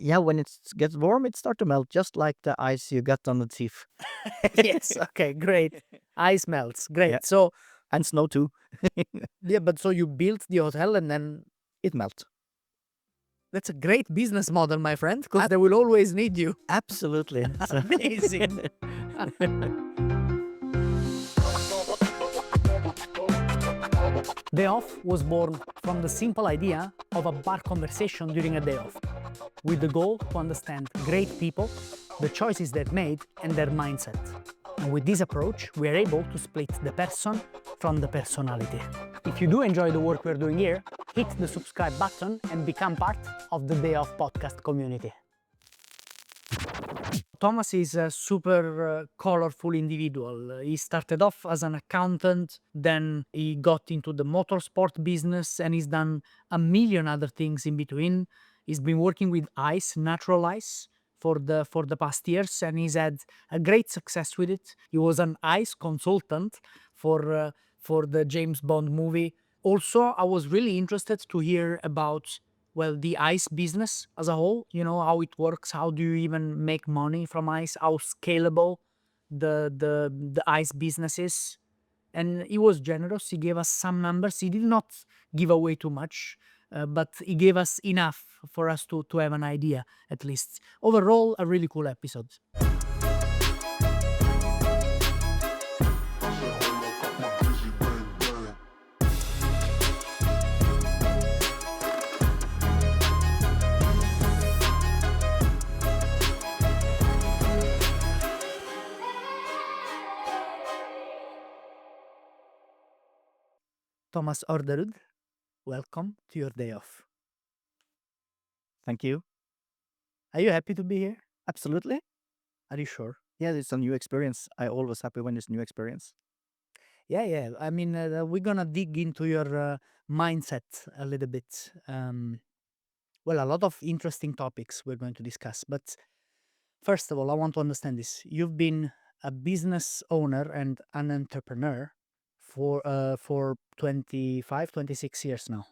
Yeah, when it gets warm, it starts to melt, just like the ice you got on the teeth. Yes. Okay. Great. Ice melts. Great. Yeah. So And snow too. yeah, but so you built the hotel and then It melts. that's a great business model, my friend, because they will always need you. Absolutely. So- Amazing. DayOff was born from the simple idea of a bar conversation during a day off, with the goal to understand great people, the choices they've made, and their mindset. And with this approach, we are able to split the person from the personality. If you do enjoy the work we're doing here, hit the subscribe button and become part of the DayOff podcast community. Thomas is a super colorful individual. He started off as an accountant, then he got into the motorsport business, and he's done a million other things in between. He's been working with ice, natural ice, for the past years, and he's had a great success with it. He was an ice consultant for the James Bond movie. Also, I was really interested to hear about, well, the ice business as a whole, how it works, how do you even make money from ice, how scalable the ice business is. And he was generous. He gave us some numbers. He did not give away too much, but he gave us enough for us to have an idea, at least. Overall, a really cool episode. Thomas Orderud, welcome to your day off. Thank you. Are you happy to be here? Absolutely. Are you sure? Yeah, it's a new experience. I always happy when it's new experience. Yeah. I mean, we're gonna dig into your mindset a little bit. Well, a lot of interesting topics we're going to discuss. But first of all, I want to understand this. You've been a business owner and an entrepreneur for 25, 26 years now,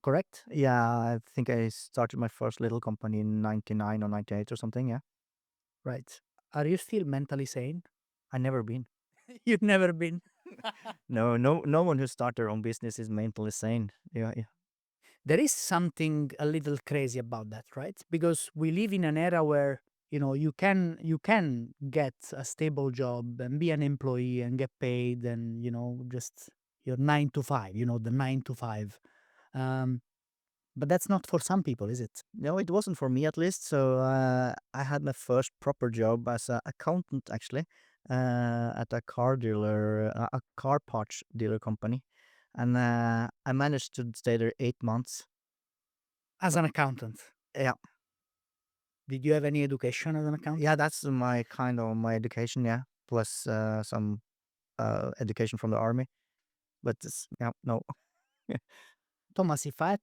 correct? Yeah, I think I started my first little company in 99 or 98 or something. Yeah, Right. Are you still mentally sane? I never been. You've never been. No one who start their own business is mentally sane. Yeah. There is something a little crazy about that, right? Because we live in an era where you can get a stable job and be an employee and get paid, and just your 9 to 5, the 9 to 5. Um, but that's not for some people, is it? No, it wasn't for me at least. So I had my first proper job as an accountant actually at a car dealer, a car parts dealer company, and I managed to stay there 8 months. As an accountant, Yeah, did you have any education as an accountant? yeah, that's my my education. Yeah, plus some education from the army. But yeah, no. Thomas, if I had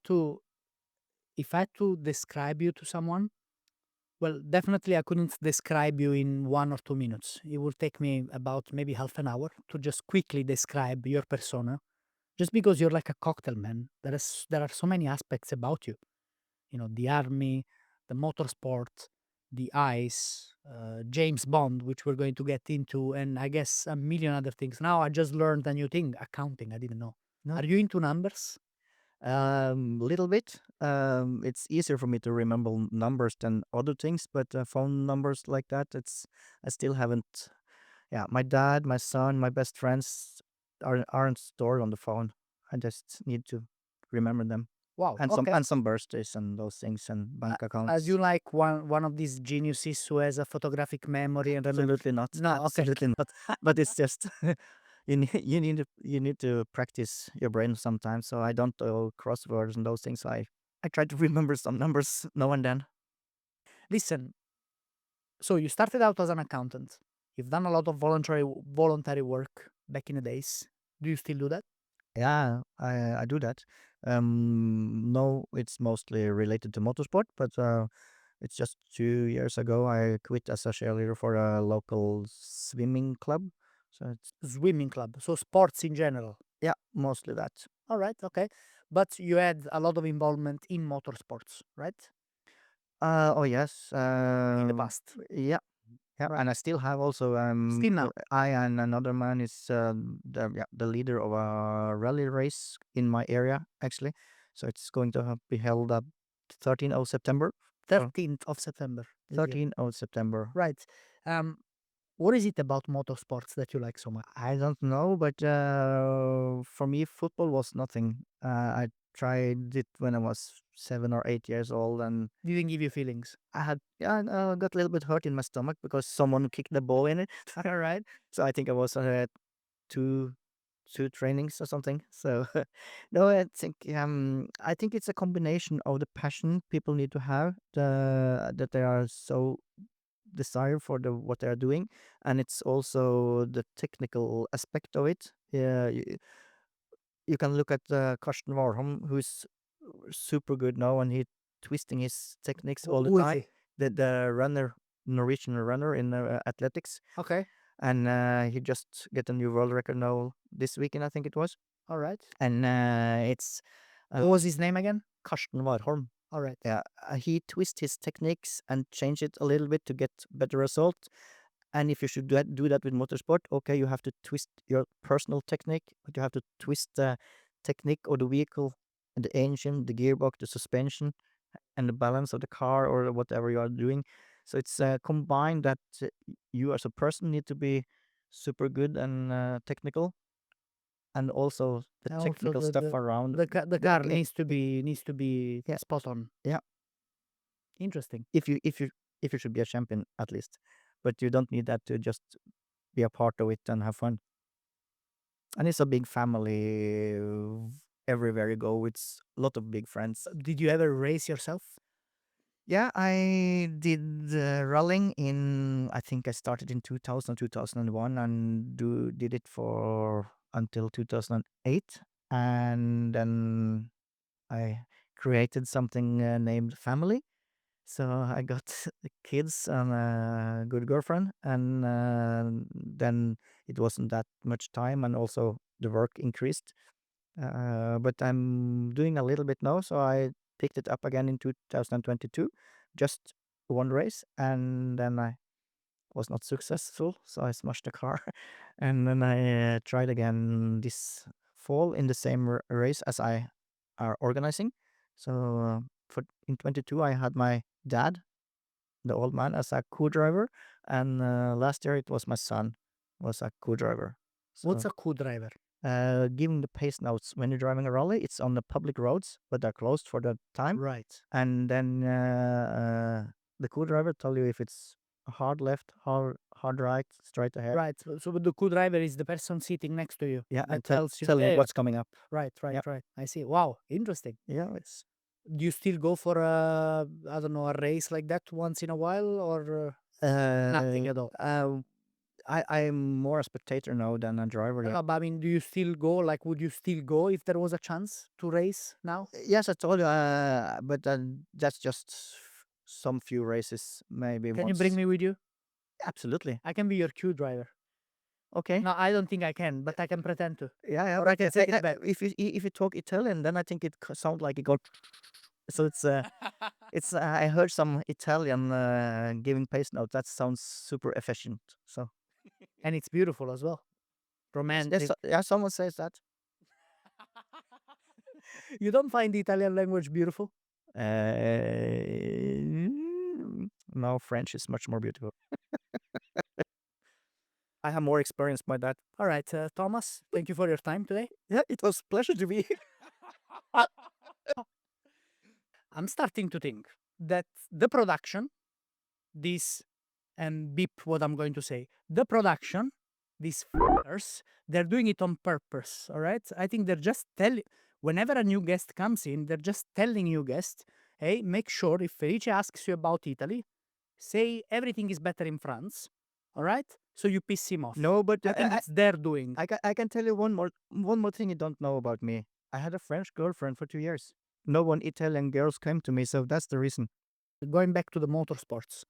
to describe you to someone, well, definitely I couldn't describe you in 1 or 2 minutes. It would take me about maybe half an hour to just quickly describe your persona. Just because you're like a cocktail, man. There are so many aspects about you. The army, the motorsport, the ice, James Bond, which we're going to get into, and I guess a million other things. Now I just learned a new thing, accounting. I didn't know. No. Are you into numbers? Little bit. It's easier for me to remember numbers than other things, but phone numbers like that, I still haven't. Yeah, my dad, my son, my best friends aren't stored on the phone. I just need to remember them, Wow. and Okay. some birthdays and those things and bank accounts. As you like one of these geniuses who has a photographic memory and remember. Absolutely not. No, okay. Absolutely not. But it's just you need to practice your brain sometimes. So I don't do crosswords and those things. I try to remember some numbers now and then. Listen, so you started out as an accountant. You've done a lot of voluntary work back in the days. Do you still do that? Yeah, I do that. No, it's mostly related to motorsport, but it's just 2 years ago I quit as a cheerleader for a local swimming club. So it's Swimming club, so sports in general. yeah, mostly that. All right, okay. But you had a lot of involvement in motorsports, right? Oh yes. in the past? Yeah. Yeah, Right. and I still have also Still now. I and another man is the leader of a rally race in my area actually. So it's going to be held up 13th of September. So 13th of September this year. 13th of September. Right. Um, what is it about motorsports that you like so much? I don't know, but for me, football was nothing. I tried it when I was 7 or 8 years old, and Didn't give you feelings. I had got a little bit hurt in my stomach because someone kicked the ball in it. All right, so I think I was two two trainings or something. So no, I think it's a combination of the passion people need to have, that they are so desire for the what they are doing, and it's also the technical aspect of it. Yeah, you can look at 𝒟𝒏𝓎𝗢𝗙, who's super good now, and he twisting his techniques all the Who is time. he? The runner, Norwegian runner in athletics, Okay. and he just get a new world record now this weekend, I think it was. All right. And it's What was his name again? 𝒟𝒏𝓎𝗢𝗙. All right. Yeah, he twist his techniques and change it a little bit to get better result. And if you should do that with motorsport, okay, you have to twist your personal technique, but you have to twist the technique of the vehicle, and the engine, the gearbox, the suspension, and the balance of the car or whatever you are doing. So it's combined that you as a person need to be super good and technical, and also the And also technical stuff around the the car game. needs to be Yeah, spot on. yeah. Interesting. If you should be a champion at least, but you don't need that to just be a part of it and have fun. And it's a big family. Everywhere you go, it's a lot of big friends. Did you ever race yourself? Yeah, I did rallying in, I think I started in 2000, 2001, and did it for until 2008. And then I created something named family. So I got kids and a good girlfriend, and then it wasn't that much time, and also the work increased. But I'm doing a little bit now, so I picked it up again in 2022, just one race, and then I was not successful, so I smashed the car, and then I tried again this fall in the same race as I are organizing. So for in 22, I had my dad, the old man, as a co-driver, and last year it was my son was a co-driver. What's So a co-driver? giving the pace notes when you're driving a rally, it's on the public roads, but they're closed for the time, Right. and then the co-driver tell you if it's a hard left, hard right, straight ahead. Right. So the co-driver is the person sitting next to you. Yeah, that and tells you. tell you "Hey, what's coming up. Right. Yeah, Right. I see. Wow. Interesting. yeah, it's Do you still go for I don't know, a race like that once in a while, or nothing uh, at all? I'm more a spectator now than a driver. Yeah. But I mean, do you still go? Like, would you still go if there was a chance to race now? Yes, I told you, but that's just some few races, maybe Can you bring once. me with you? Absolutely. I can be your queue driver. Okay. No, I don't think I can, but I can pretend to. Yeah, yeah. Or I can take it back. If you talk Italian, then I think it sounds like it got. So it's I heard some Italian giving pace notes. That sounds super efficient. So And it's beautiful as well. Romantic. yeah, someone says that. You don't find the Italian language beautiful? No, French is much more beautiful. I have more experience by that. All right, Thomas, thank you for your time today. Yeah, it was a pleasure to be here. I'm starting to think that the production, this, and beep what I'm going to say, the production, these fuckers, they're doing it on purpose, all right? I think they're just telling, whenever a new guest comes in, they're just telling you guest, hey, make sure if Felice asks you about Italy, say everything is better in France, all right? So you piss him off. No, but I think it's their doing. I can tell you one more thing you don't know about me. I had a French girlfriend for 2 years. No one Italian girls came to me, so that's the reason. Going back to the motorsports,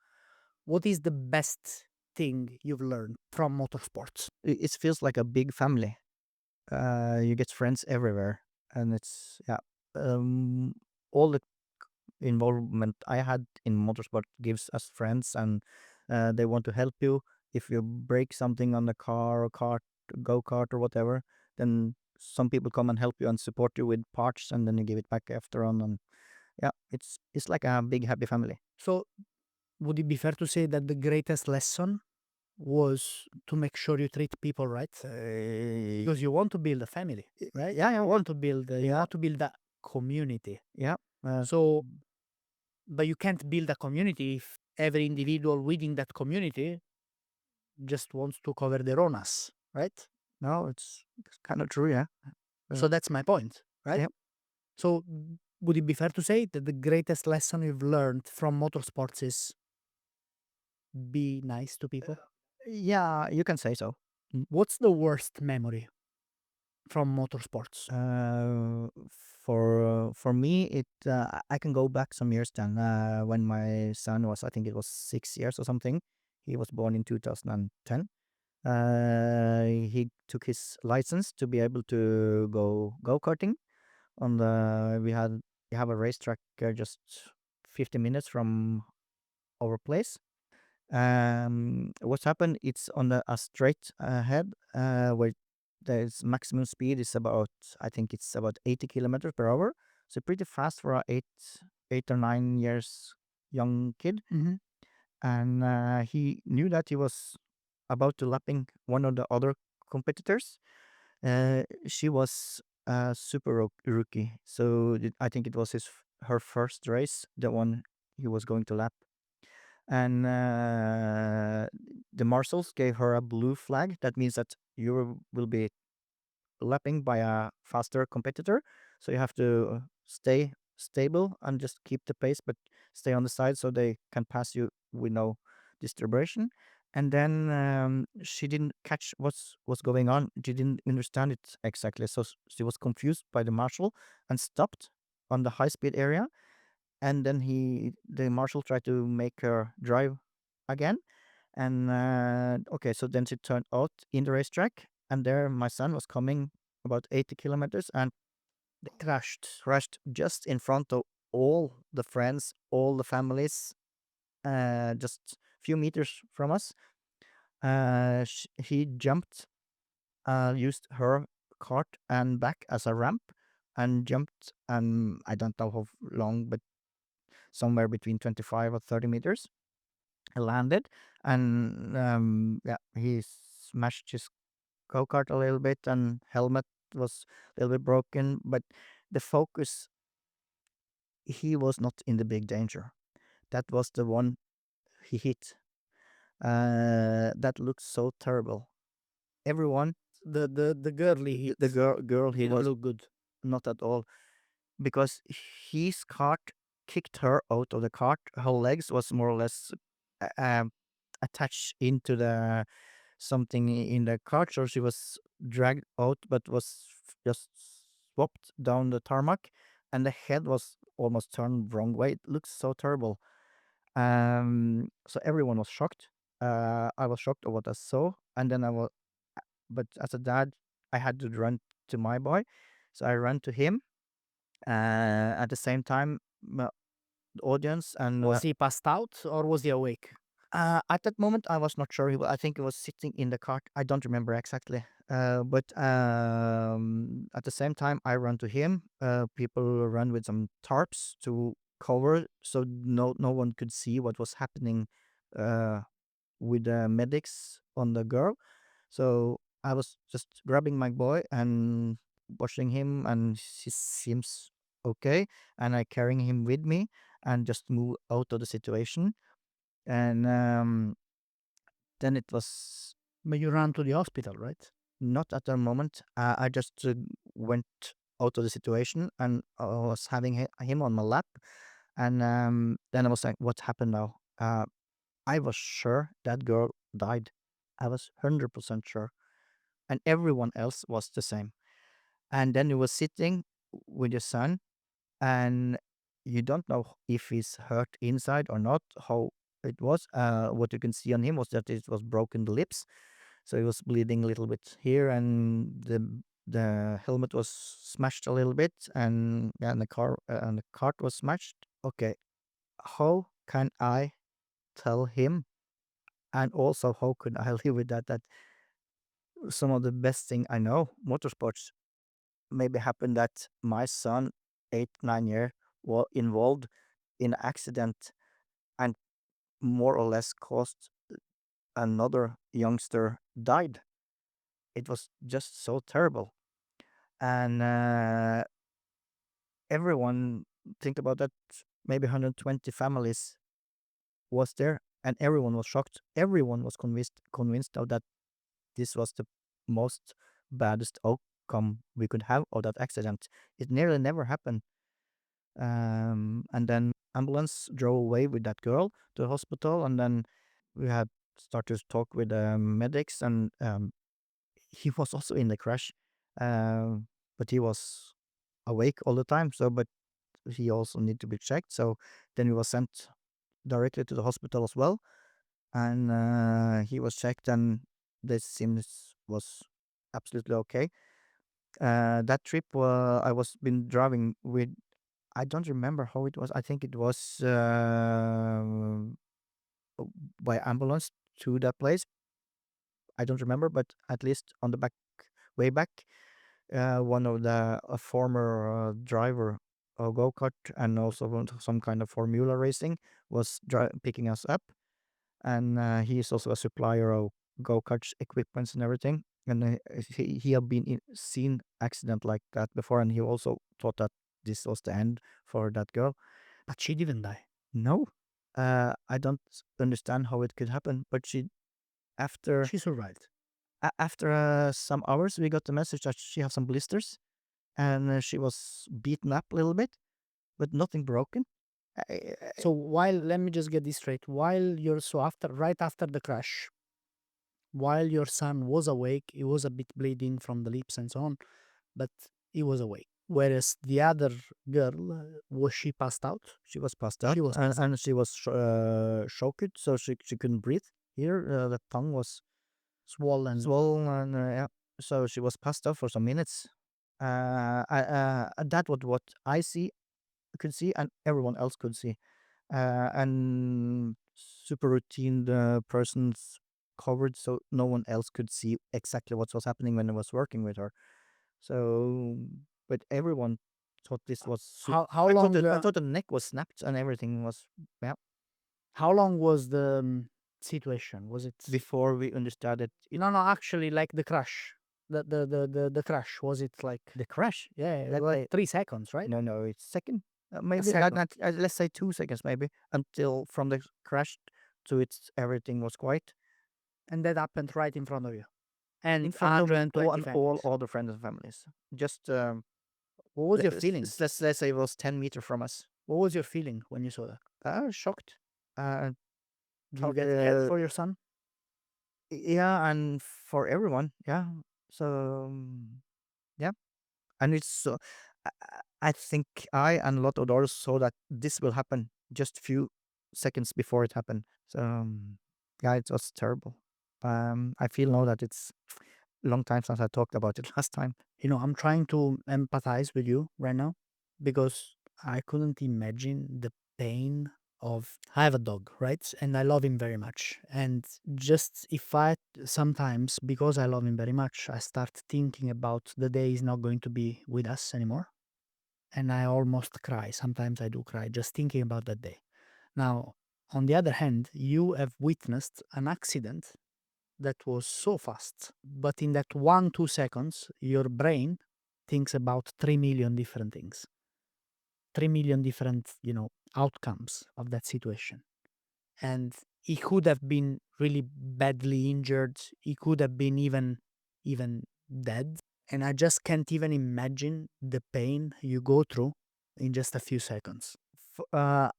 what is the best thing you've learned from motorsports? It feels like a big family. You get friends everywhere, and it's all the involvement I had in motorsport gives us friends, and they want to help you. If you break something on the car or cart, go-kart or whatever, then some people come and help you and support you with parts, and then you give it back after on. And yeah, it's like a big happy family. So, would it be fair to say that the greatest lesson was to make sure you treat people right? Because you want to build a family, right? Yeah, You want to build, you yeah, want to build a community. yeah. So, but you can't build a community if every individual within that community just wants to cover their own ass, right? No, it's kind of true. Yeah. So that's my point, right? Yep. So would it be fair to say that the greatest lesson you've learned from motorsports is be nice to people? Yeah, you can say so. What's the worst memory from motorsports? For me, I can go back some years then. When my son was, I think it was 6 years or something. He was born in 2010. He took his license to be able to go karting on the. We have a racetrack just 50 minutes from our place. What's happened? It's on a straight ahead, where there's maximum speed is about, I think it's about 80 kilometers per hour. So pretty fast for a 8 or 9 years young kid. Mm-hmm. And he knew that he was about to lapping one of the other competitors. She was a super rookie, so I think it was her first race, the one he was going to lap. And the marshals gave her a blue flag. That means that you will be lapping by a faster competitor, so you have to stay stable and just keep the pace, but stay on the side so they can pass you with no disturbation. And then she didn't catch what's going on. She didn't understand it exactly, so she was confused by the marshal and stopped on the high speed area. And then the marshal tried to make her drive again. And okay, so then she turned out in the racetrack, and there my son was coming about 80 kilometers, and they crashed just in front of all the friends, all the families, just few meters from us. He jumped, used her cart and back as a ramp, and jumped, and I don't know how long, but somewhere between 25 or 30 meters. Landed, and yeah, he smashed his go-kart a little bit, and helmet was a little bit broken, but the focus, he was not in the big danger. That was the one he hit. That looked so terrible. Everyone, The girl he hit the girl, he didn't was look good. not at all, because his cart kicked her out of the cart. Her legs was more or less uh, um, attached into the something in the cart, so she was dragged out, but was just swapped down the tarmac, and the head was almost turned wrong way. It looks so terrible. So everyone was shocked. I was shocked at what I saw, and then but as a dad, I had to run to my boy, so I ran to him. At the same time, the audience and Was he passed out or was he awake? at that moment, I was not sure. I think he was sitting in the cart. I don't remember exactly. But at the same time, I run to him. People run with some tarps to cover, so no one could see what was happening uh, with the medics on the girl. So I was just grabbing my boy and washing him, and he seems okay. And I carrying him with me and just move out of the situation. And then it was But you ran to the hospital, right? not at the moment. I just went out of the situation, and I was having him on my lap. And then I was like, what happened now? I was sure that girl died. I was 100% sure. And everyone else was the same. And then you was sitting with your son, and you don't know if he's hurt inside or not, how it was. What you can see on him was that it was broken lips. So he was bleeding a little bit here, and the the helmet was smashed a little bit, and the cart was smashed. Okay, how can I tell him, and also how could I live with that some of the best thing I know, motorsports, maybe happened that my son, 8, 9 year, was involved in an accident and more or less caused another youngster died. It was just so terrible. And everyone think about that. Maybe 120 families was there, and everyone was shocked. Everyone was convinced of that this was the most baddest outcome we could have of that accident. It nearly never happened. And then ambulance drove away with that girl to the hospital, and then we had started to talk with the medics, and he was also in the crash, but he was awake all the time. So, but he also need to be checked. So then he was sent directly to the hospital as well, and he was checked, and this seems was absolutely okay. That trip, I was been driving with. I don't remember how it was. I think it was by ambulance to that place. I don't remember, but at least on the back way back, one of the a former driver of go-kart and also some kind of formula racing was picking us up, and he is also a supplier of go-kart equipments and everything. And he had been seen accident like that before, and he also thought that this was the end for that girl. But she didn't die. No, I don't understand how it could happen. But after She survived. after some hours, we got the message that she has some blisters, and she was beaten up a little bit, but nothing broken. So let me just get this straight. Right after the crash, while your son was awake, he was a bit bleeding from the lips and so on, but he was awake. Whereas the other girl, was she passed out? She was passed out, She was passed and she was shocked, so she couldn't breathe. Here, the tongue was swollen. swollen, and yeah, so she was passed out for some minutes. That was what I could see, and everyone else could see. And super routine persons covered, so no one else could see exactly what was happening when I was working with her. So, but everyone thought this was. How long? I thought the neck was snapped and everything was. Yeah. How long was the situation? Was it Before we understood it, No, actually, like the crash. The crash, was it like the crash. yeah, like 3 seconds, right? No, it's second. Maybe second. let's say 2 seconds, maybe until from the crash to its everything was quiet And that happened right in front of you. And in front of 120 all families. other friends and families. Just What was your feeling? let's say it was 10 meters from us. What was your feeling when you saw that? I was shocked. Did you get scared for your son? Yeah, and for everyone, yeah. So yeah, and it's so. I think I and a lot of others saw that this will happen just few seconds before it happened. So yeah, it was terrible. I feel now that it's a long time since I talked about it last time. I'm trying to empathize with you right now because I couldn't imagine the pain of. I have a dog, right? And I love him very much. And just if I sometimes, because I love him very much, I start thinking about the day he's not going to be with us anymore. And I almost cry. Sometimes I do cry just thinking about that day. Now, on the other hand, you have witnessed an accident that was so fast, but in that 1-2 seconds, your brain thinks about 3 million different things, 3 million different, outcomes of that situation. And he could have been really badly injured. He could have been even dead. And I just can't even imagine the pain you go through in just a few seconds. I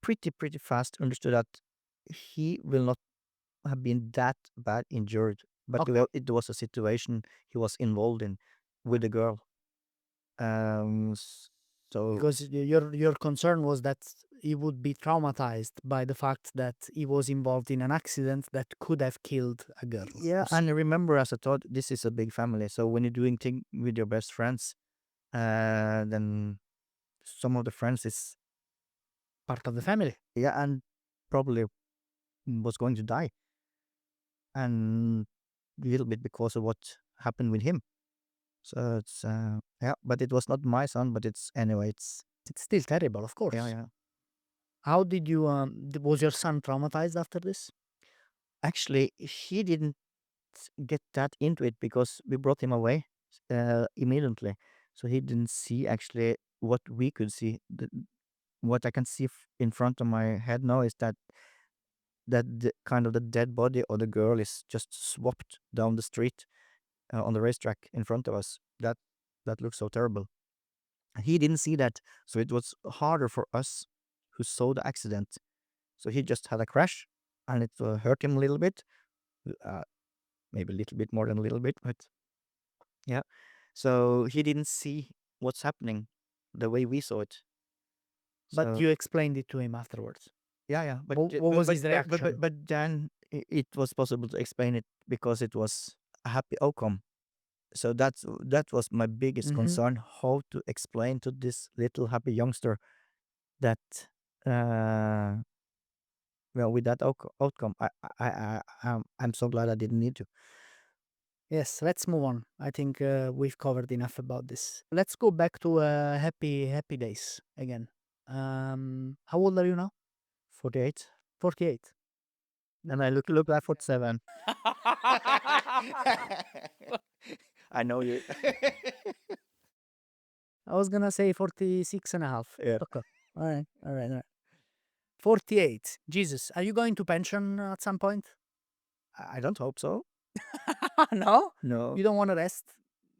pretty fast understood that he will not have been that bad injured, but Okay. it was a situation he was involved in with the girl. So Because your concern was that he would be traumatized by the fact that he was involved in an accident that could have killed a girl. Yeah, and remember, as I thought, this is a big family. So when you're doing thing with your best friends, then some of the friends is Part of the family. yeah, and probably was going to die, and a little bit because of what happened with him. So it's yeah, but it was not my son. But it's anyway, it's It's still terrible, of course. yeah. How did you, was your son traumatized after this? Actually, he didn't get that into it because we brought him away immediately. So he didn't see actually what we could see. What I can see in front of my head now is that the, kind of the dead body of the girl is just swapped down the street on the racetrack in front of us. That looks so terrible. He didn't see that, so it was harder for us who saw the accident. So he just had a crash, and it hurt him a little bit, uh, maybe a little bit more than a little bit, but yeah. So he didn't see what's happening the way we saw it. But So you explained it to him afterwards. yeah. But What was his reaction? but then it was possible to explain it because it was a happy outcome. So that was my biggest Mhm. concern: how to explain to this little happy youngster that uh well, with that outcome, I'm so glad I didn't need to. Yes, let's move on. I think we've covered enough about this. Let's go back to happy days again. How old are you now? 48, 48. and I look like 47. I know you. I was gonna say 46 and a half. Yeah. Okay. All right. 48. Jesus, are you going to pension at some point? I don't hope so. No? No. You don't want to rest?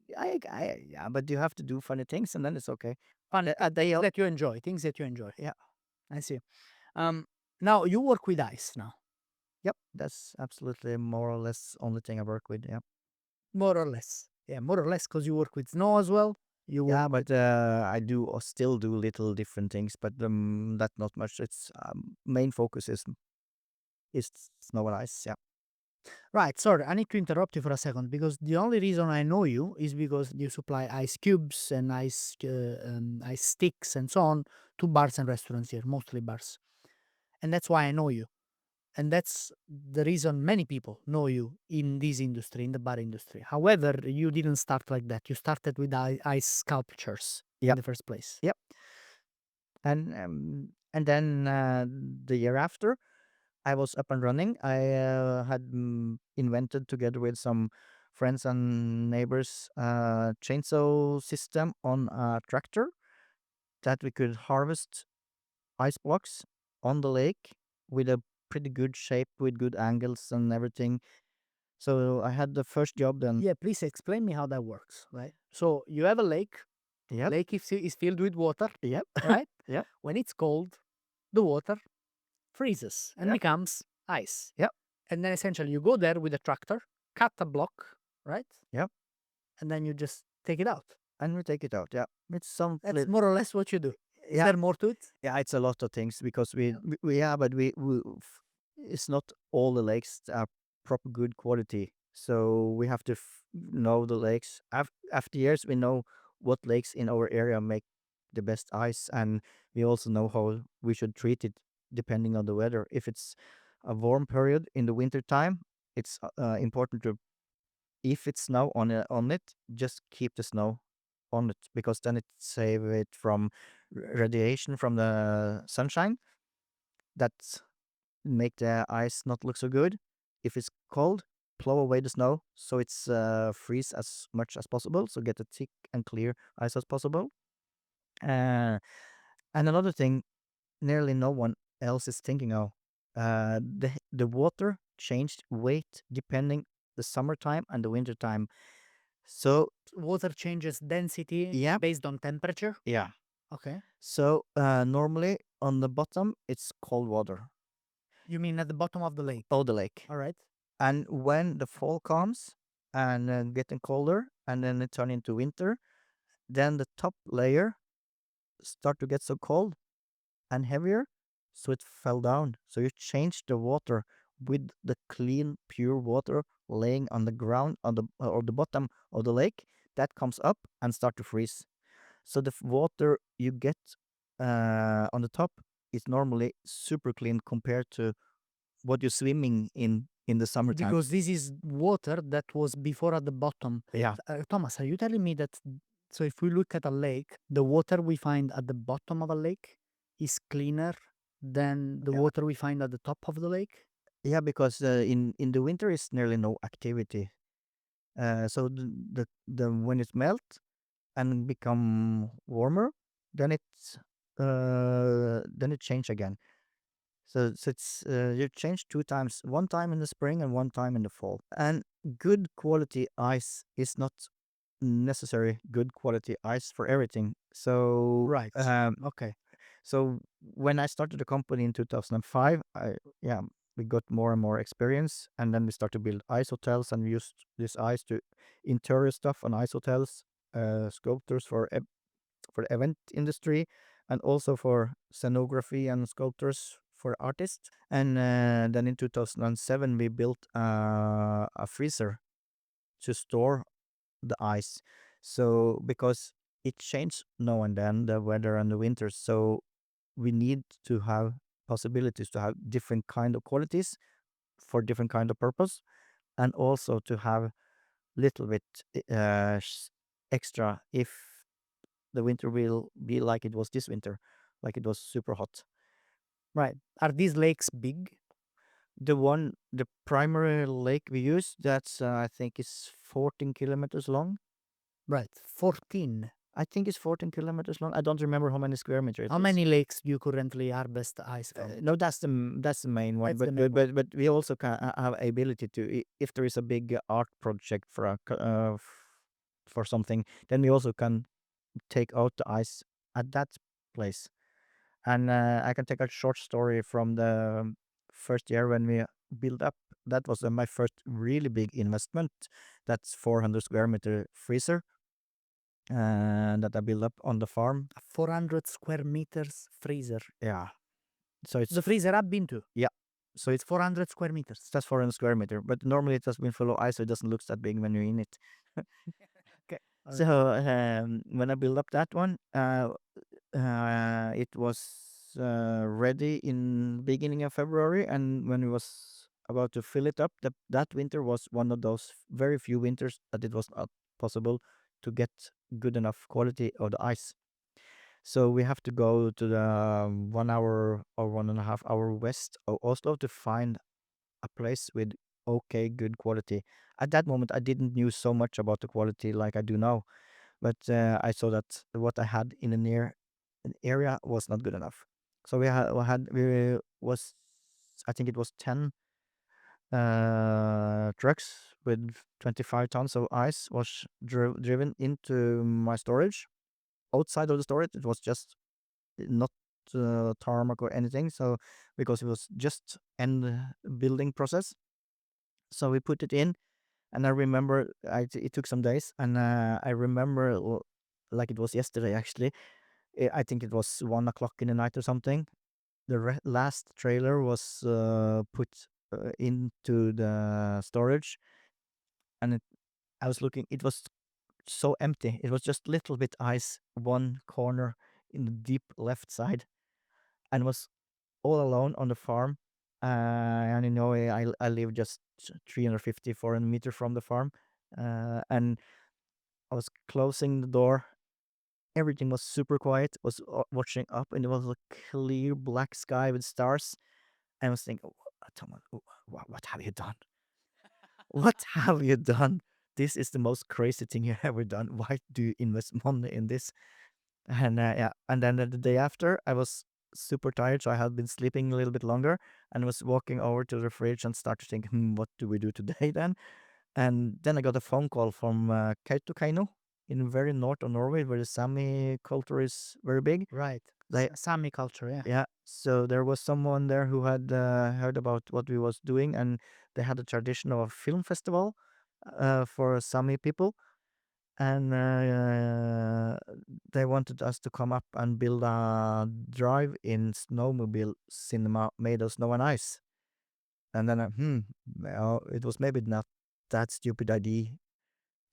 Yeah, but you have to do funny things, and then it's okay. Fun A day off. that you enjoy, things that you enjoy. Yeah. I see. Now you work with ice now, Yep, that's absolutely more or less only thing I work with. Yeah. more or less. Yeah, more or less, because you work with snow as well. You work Yeah, but I do still do little different things, but that not much. It's main focus is snow and ice. Yeah. right. Sorry, I need to interrupt you for a second because the only reason I know you is because you supply ice cubes and ice sticks and so on to bars and restaurants here, mostly bars, and that's why I know you. And that's the reason many people know you in this industry, in the bar industry. However, you didn't start like that. You started with ice sculptures in Yep. the first place. Yep. And then the year after, I was up and running. I had invented together with some friends and neighbors chainsaw system on a tractor that we could harvest ice blocks on the lake with a pretty good shape with good angles and everything. So I had the first job then. Yeah, please explain me how that works, right? So you have a lake. Yep. Lake is filled with water, Yep. right? Yep. When it's cold, the water freezes and Yep. becomes ice. Yep. And then essentially you go there with a tractor, cut a block, right? Yep. And then you just take it out. And we take it out. Yeah. It's some That's more or less what you do. Is yeah. there more to it? Yeah, it's a lot of things because but it's not all the lakes are proper good quality. So we have to know the lakes. After years, we know what lakes in our area make the best ice, and we also know how we should treat it depending on the weather. If it's a warm period in the winter time, it's important to, if it's snow on it, just keep the snow on it because then it save it from radiation from the sunshine that make the ice not look so good. If it's cold, plow away the snow so it's freeze as much as possible, so get a thick and clear ice as possible. Uh, and another thing, nearly no one else is thinking of, the water changed weight depending the summertime and the winter time. So Water changes density yeah, based on temperature. yeah. Okay. So normally on the bottom it's cold water, You mean at the bottom of the lake? of the lake. All right. And when the fall comes and getting colder, and then it turn into winter, then the top layer start to get so cold and heavier, so it fell down. So you change the water with the clean, pure water laying on the ground on the or the bottom of the lake that comes up and start to freeze. So the water you get on the top is normally super clean compared to what you're swimming in the summertime. Because this is water that was before at the bottom. Yeah, Thomas, are you telling me that so if we look at a lake, the water we find at the bottom of a lake is cleaner than the yeah, water we find at the top of the lake? yeah. Because in the winter is nearly no activity. So the when it melt and become warmer, then it change again. So it's you change two times, one time in the spring and one time in the fall. And good quality ice is not necessary good quality ice for everything. So Right. Okay. so when I started the company in 2005, yeah, we got more and more experience, and then we started to build ice hotels, and we used this ice to interior stuff on ice hotels, sculptures for the event industry, and also for scenography and sculptures for artists. And then in 2007, we built a freezer to store the ice. So because it changed now and then the weather and the winter, so we need to have possibilities to have different kind of qualities for different kind of purpose, and also to have little bit extra if the winter will be like it was this winter, like it was super hot. Right. Are these lakes big? The primary lake we use, that's I think is 14 kilometers long. Right. 14. I think it's 14 kilometers long. I don't remember how many square meters How it is. many lakes do you currently harvest ice from? No, that's the main one. That's But the main one. but we also can have ability to if there is a big art project for for something, then we also can take out the ice at that place. And I can take a short story from the first year when we built up. That was my first really big investment. That's 400 square meter freezer that I built up on the farm. A 400 square meters freezer. Yeah. So it's The freezer I've been to. yeah. So It's 400 square meters. that's 400 square meter, but normally it has been full of ice, so it doesn't look that big when you're in it. Okay. So when I built up that one, it was ready in beginning of February, and when we was about to fill it up, that winter was one of those very few winters that it was not possible to get good enough quality of the ice. So we have to go to the 1 hour or 1.5 hour west of Oslo to find a place with okay good quality. At that moment, I didn't knew so much about the quality like I do now, but I saw that what I had in the near area was not good enough. So we was I think it was 10 trucks with 25 tons of ice was driven into my storage. Outside of the storage, it was just not tarmac or anything. So because it was just end building process, so we put it in, and I remember it took some days, and I remember like it was yesterday actually. I think it was 1 o'clock in the night or something. The last trailer was put into the storage, and I was looking. It was so empty. It was just little bit ice, one corner in the deep left side, and was all alone on the farm. And I live just 350, 400 meters from the farm, and I was closing the door. Everything was super quiet. Was watching up, and it was a clear black sky with stars. And I was thinking, Thomas, what have you done? What have you done? This is the most crazy thing you ever done. Why do you invest money in this? And yeah, and then the day after, I was super tired, so I had been sleeping a little bit longer, and was walking over to the fridge and started thinking, what do we do today then? And then I got a phone call from 𝒟𝒏𝓎𝓙𝗢𝗙 in very north of Norway, where the Sami culture is very big. Right. They Sami culture, yeah. Yeah, so there was someone there who had heard about what we was doing, and they had a tradition of a film festival for Sami people. and they wanted us to come up and build a drive-in snowmobile cinema made of snow and ice. And then well, it was maybe not that stupid idea.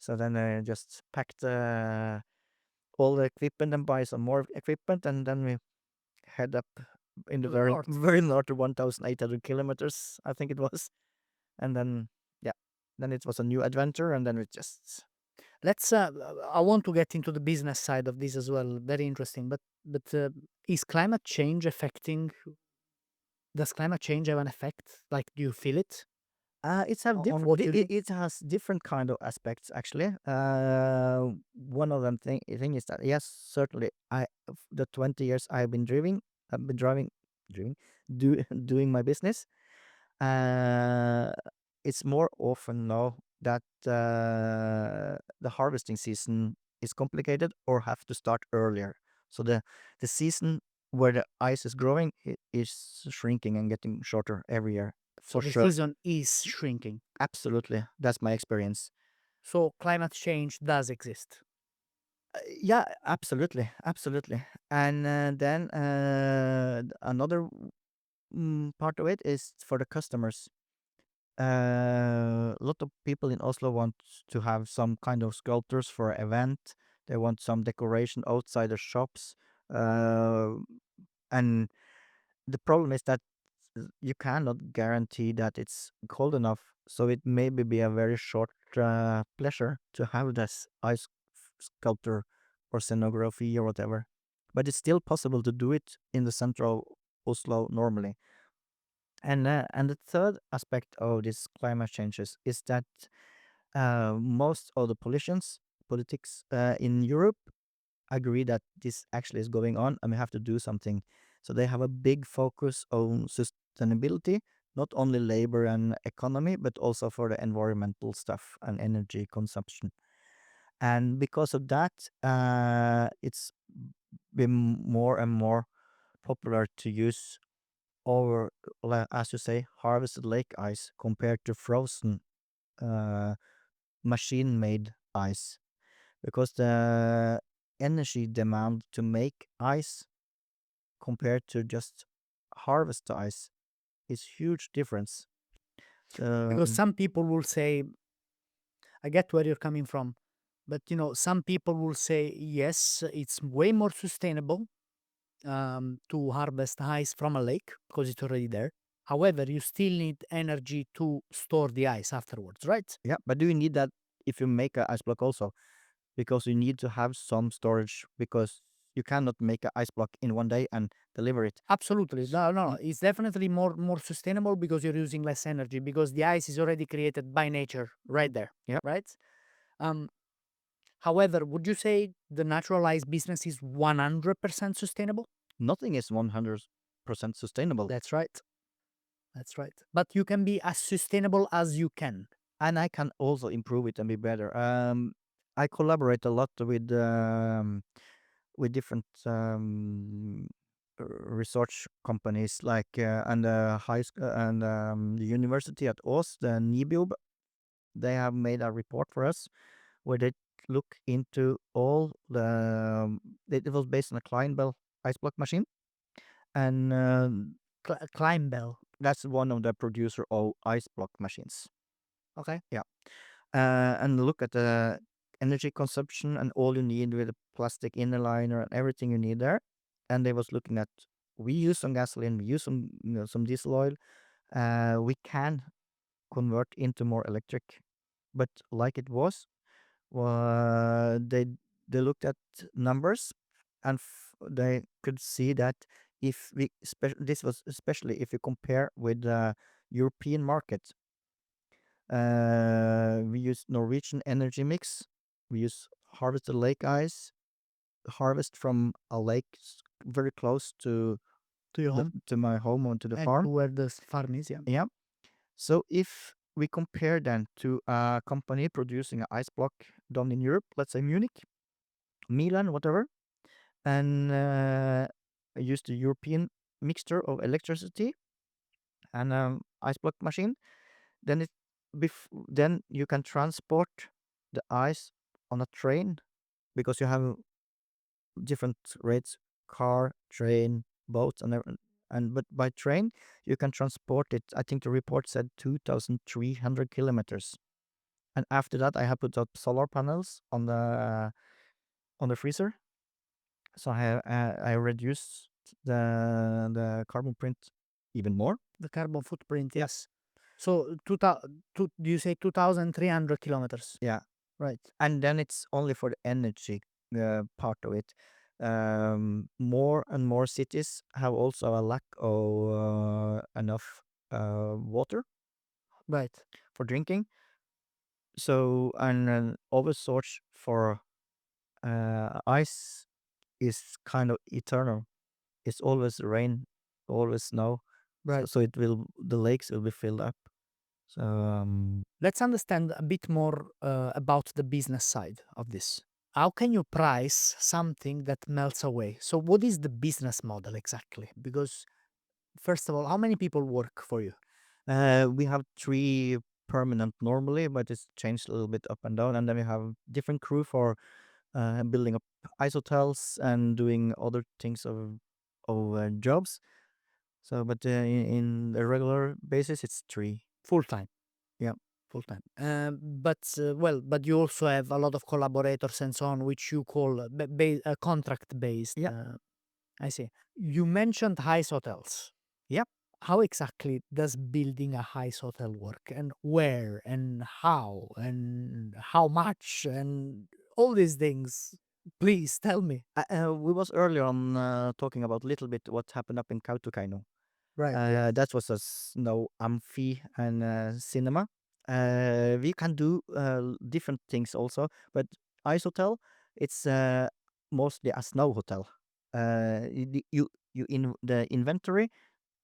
So then I just packed all the equipment and buy some more equipment, and then we head up in the To the very north. very north, 1,800 kilometers, I think it was. And then yeah, then it was a new adventure, and then we just Let's. I want to get into the business side of this as well. Very interesting. But is climate change affecting? Does climate change have an effect? Like, do you feel it it's have on what you do? it has different kind of aspects actually. One of them thing is that yes, certainly the 20 years I've been driving, doing my business. Uh, it's more often now that the harvesting season is complicated or have to start earlier. So the season where the ice is growing is shrinking and getting shorter every year So for the sure. season is shrinking. Absolutely, that's my experience. So climate change does exist. Yeah, absolutely, absolutely. And then another part of it is for the customers. A lot of people in Oslo want to have some kind of sculptures for an event. They want some decoration outside the shops. Uh, and the problem is that you cannot guarantee that it's cold enough. So it may be a very short pleasure to have this ice sculpture or scenography or whatever. But it's still possible to do it in the central Oslo normally. And the third aspect of these climate changes is that most of the politics in Europe agree that this actually is going on and we have to do something. So they have a big focus on sustainability, not only labor and economy, but also for the environmental stuff and energy consumption. And because of that, it's been more and more popular to use over, as you say, harvested lake ice compared to frozen uh, machine-made ice, because the energy demand to make ice compared to just harvest ice is huge difference. Because Um, some people will say, I get where you're coming from, but some people will say, yes, it's way more sustainable to harvest ice from a lake because it's already there. However, you still need energy to store the ice afterwards, right? yeah, but do you need that if you make a ice block also? Because you need to have some storage, because you cannot make a ice block in one day and deliver it. Absolutely. No, no, no. Mm, It's definitely more sustainable because you're using less energy because the ice is already created by nature right there, yeah, right? Um, However, would you say the natural ice business is 100% sustainable? nothing is 100% sustainable. That's right. That's right. But you can be as sustainable as you can. And I can also improve it and be better. I collaborate a lot with different research companies, like and and the university at Ås, the NIBIOB. They have made a report for us where they look into all the. It was based on a Kleinbell ice block machine, and Climb bell. that's one of the producer of ice block machines. Okay. Yeah. And look at the energy consumption and all you need with a plastic inner liner and everything you need there. And they was looking at, we use some gasoline, we use some some diesel oil. We can convert into more electric, but like it was, they looked at numbers, and they could see that if we this was especially if you compare with the European market. We use Norwegian energy mix. We use harvested lake ice, harvest from a lake very close To your home to my home and to the and to farm. where the farm is, yeah. Yeah. So if we compare then to a company producing an ice block done in Europe, let's say Munich, Milan, whatever, and use the European mixture of electricity and ice block machine, then then you can transport the ice on a train, because you have different rates: car, train, boats, and but by train you can transport it. I think the report said 2,300 kilometers. And after that, I have put up solar panels on the freezer, so I reduced the carbon print even more. The carbon footprint, yes. So do you say 2,300 kilometers? Yeah, Right. and then it's only for the energy part of it. More and more cities have also a lack of enough water Right. for drinking. So an oversource for ice is kind of eternal. It's always rain, always snow. Right. So the lakes will be filled up. So Let's understand a bit more about the business side of this. How can you price something that melts away? So, what is the business model exactly? Because, first of all, how many people work for you? we have 3 permanent normally, but it's changed a little bit up and down. And then we have different crew for building up ice hotels and doing other things of jobs. So, but in a regular basis, it's 3. Full time. Yeah. Full time. But you also have a lot of collaborators and so on, which you call contract based. Yeah. I see. You mentioned ice hotels. Yep. How exactly does building a ice hotel work, and where, and how much, and all these things? Please tell me. We was earlier on talking about a little bit what happened up in 𝒟𝒏𝓙𝗙. Right. That was a snow amphi and cinema. We can do different things also, but ice hotel, it's mostly a snow hotel. The inventory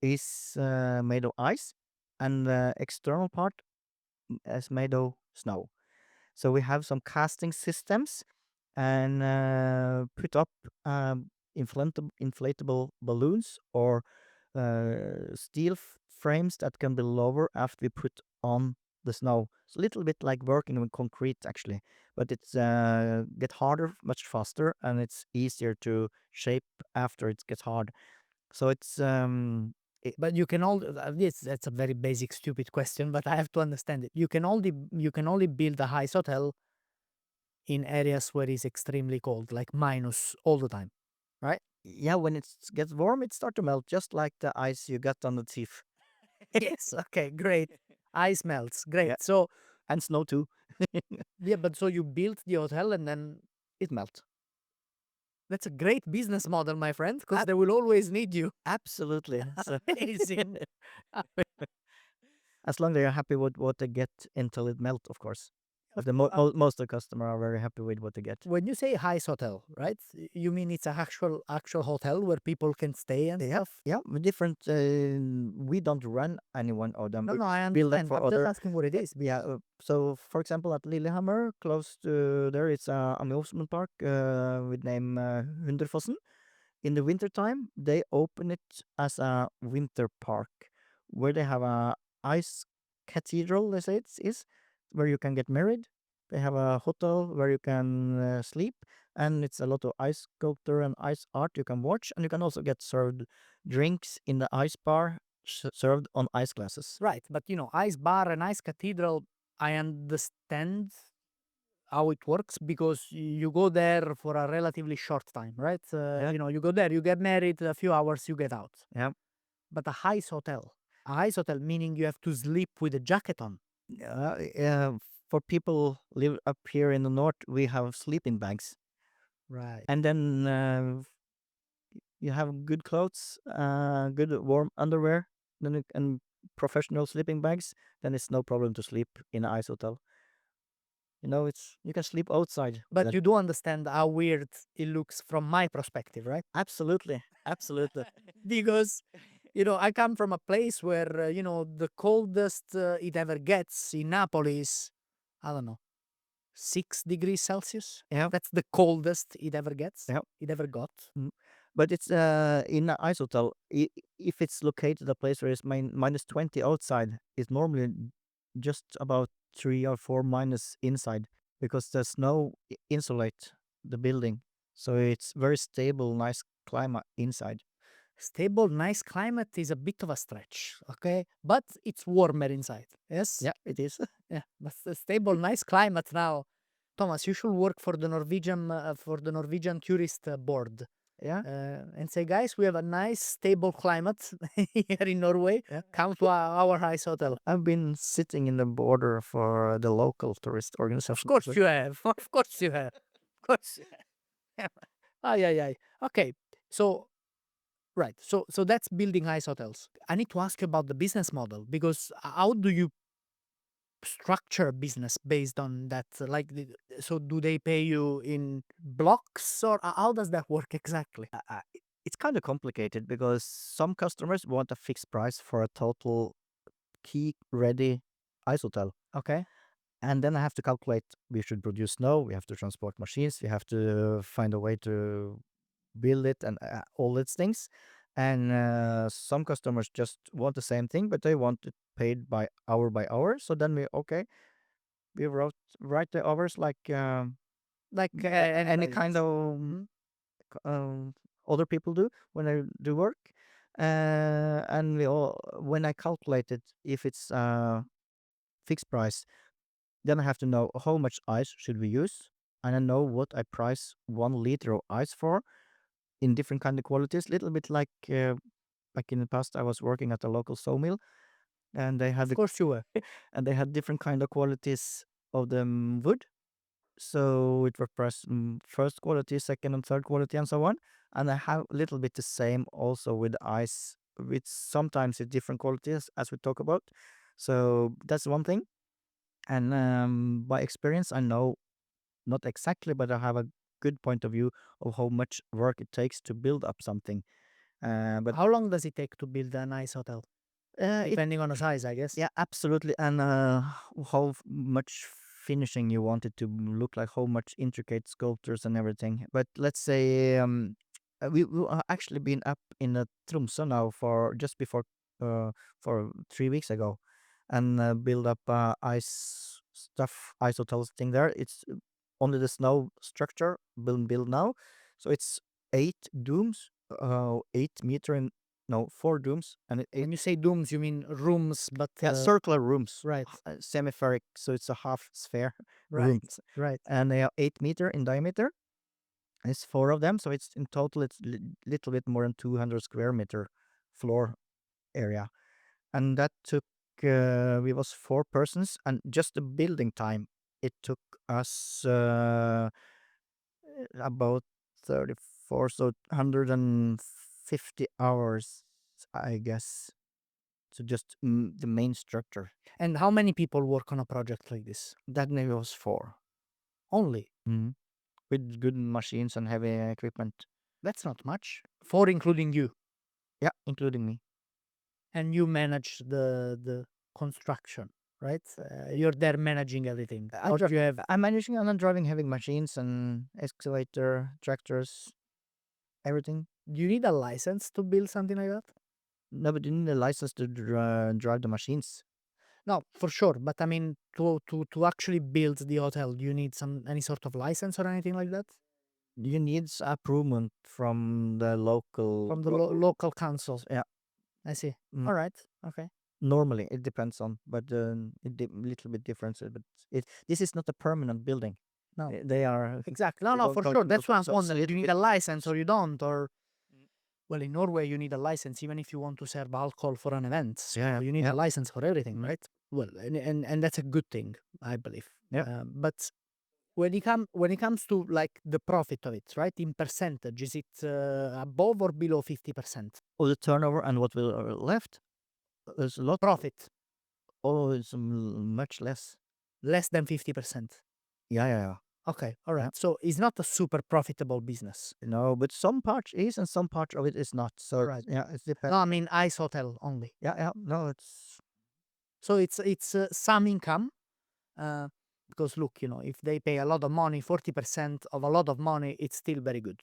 is made of ice, and the external part is made of snow. So we have some casting systems, and put up inflatable balloons or steel frames that can be lower after we put on the snow. It's a little bit like working with concrete actually, but it's get harder much faster, and it's easier to shape after it gets hard. So it's But you can all this that's a very basic stupid question, but I have to understand it. You can only build a ice hotel in areas where it's extremely cold, like minus all the time, right? yeah, when it gets warm, it start to melt, just like the ice you got on the teeth. Yes. Okay. Great. Ice melts. Great. Yeah, So and snow too. yeah, but so you built the hotel and then It melt. that's a great business model, my friend, because they will always need you. Absolutely. So Amazing. as long as they're happy with what they get until it melt, of course. But the most of the customer are very happy with what they get. When you say ice hotel, right? You mean it's a actual hotel where people can stay and Yeah, stuff? yeah, with different. We don't run any one of them. No, We no, I build that understand. for I'm just other. asking what it is. Yeah. So, for example, at Lillehammer, close to there, it's a amusement park with name 𝒟𝒏𝓎𝗙𝗙. In the winter time, they open it as a winter park, where they have a ice cathedral. They say it is where you can get married. They have a hotel where you can sleep, and it's a lot of ice sculpture and ice art you can watch, and you can also get served drinks in the ice bar, served on ice glasses. Right. But ice bar and ice cathedral, I understand how it works because you go there for a relatively short time, right? Yeah. You go there, you get married, a few hours, you get out. Yeah. But a ice hotel meaning you have to sleep with a jacket on. For people live up here in the north, we have sleeping bags, Right. and then you have good clothes, good warm underwear, and professional sleeping bags. Then it's no problem to sleep in an ice hotel. It's you can sleep outside. But you do understand how weird it looks from my perspective, right? Absolutely, absolutely. Because I come from a place where the coldest it ever gets in Napoli is, I don't know, 6 degrees Celsius. Yeah, That's the coldest it ever gets. yeah. It ever got. Mm. But it's in an ice hotel. If it's located a place where it's -20 outside, it's normally just about 3 or 4 minus inside. because the snow insulate the building, so it's very stable, nice climate inside. Stable, nice climate is a bit of a stretch, okay? But it's warmer inside. Yes? Yeah, it is. Yeah, but a stable, nice climate now. Thomas, you should work for the Norwegian tourist board. Yeah, And say, guys, we have a nice stable climate here in Norway. yeah. Come to our ice hotel. I've been sitting in the border for the local tourist Of organization. course you have. Of course you have. Of course you have. Ay, ay, ay. Okay. So right. So that's building ice hotels. I need to ask you about the business model, because how do you structure business based on that? Like, so do they pay you in blocks, or how does that work exactly? It's kind of complicated because some customers want a fixed price for a total key ready ice hotel. Okay. And then I have to calculate, we should produce snow, we have to transport machines, we have to find a way to build it, and all these things. And some customers just want the same thing, but they want it paid by hour. So then we write the hours like Like any kind of other people do when they do work. And when I calculate it, if it's fixed price, then I have to know how much ice should we use, and I know what I price 1 liter of ice for in different kind of qualities. Little bit like in the past, I was working at a local sawmill, and they had Of course you were. and they had different kind of qualities of the wood. So it was pressed first quality, second and third quality, and so on. And I have a little bit the same also with ice, with sometimes with different qualities as we talk about. So that's one thing. And by experience, I know, not exactly, but I have a good point of view of how much work it takes to build up something. But How long does it take to build a nice hotel? it Depending on the size, I guess. Yeah, absolutely. And how much finishing you want it to look like, how much intricate sculptures and everything. But let's say we actually been up in Tromsø now for just before for 3 weeks ago, and build up ice hotels thing there. It's only the snow structure being built now, so it's 8 dooms, 8 meter in no 4 dooms, and When you say dooms, you mean rooms, but circular rooms, right, semi-spheric, so it's a half sphere right, rooms, right. and they are 8 meter in diameter. It's 4 of them, so it's in total it's little bit more than 200 square meter floor area, and that took we was 4 persons, and just the building time, it took us about 34, so 150 hours, I guess, to just the main structure. And how many people work on a project like this? That maybe was 4. Only. With good machines and heavy equipment. That's not much. 4 including you. Yeah, including me. And you manage the construction, right? You're there managing everything. Or you have I'm managing and I'm driving heavy machines and excavator, tractors, everything. Do you need a license to build something like that? No, but you need a license to drive the machines. No, for sure. But I mean, to actually build the hotel, do you need any sort of license or anything like that? You need approval from the local. From the local council. Yeah. I see. Mm. All right. Okay. Normally, it depends on, but little bit different. But this is not a permanent building. No. They are Exactly. No, they no, don't for go sure. to That's why I'm so wondering. Do you need a license or you don't? Or Mm. well, in Norway, you need a license even if you want to serve alcohol for an event. So Yeah, you need yeah. a license for everything, Mm. right? Well, and that's a good thing, I believe. Yeah. But when it comes to like the profit of it, right? In percentage, is it above or below 50%? Oh, the turnover and what will left? There's a lot. Profit Oh, it's much less. less than 50%. Yeah. Okay, all right. So it's not a super profitable business. No, but some part is and some part of it is not. So Right. yeah, it depends. No, I mean ice hotel only. Yeah. No, it's So it's some income, because look, if they pay a lot of money, 40% of a lot of money, it's still very good.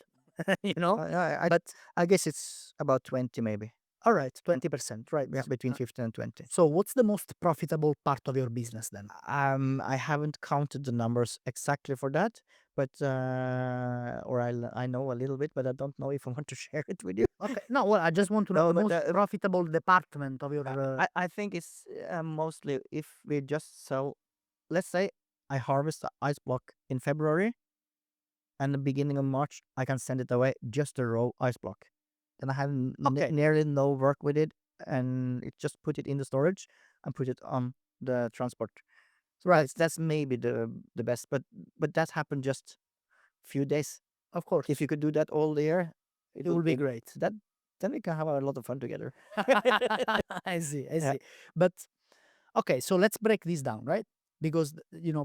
yeah. But I guess it's about 20 maybe. All right, 20%, right? Yeah, between 15 and 20. So what's the most profitable part of your business then? I haven't counted the numbers exactly for that, but or I know a little bit, but I don't know if I want to share it with you. Okay, no, well, I just want to know No, the but most profitable department of your. I think it's mostly if we just sell. Let's say I harvest the ice block in February, and the beginning of March I can send it away just a raw ice block. Then I have Okay. nearly no work with it, and it just put it in the storage and put it on the transport. Right, that's maybe the best, but that happened just few days. Of course, If you could do that all year, it will be great. that then we can have a lot of fun together. I see, I Yeah. see. But okay, so let's break this down, right? Because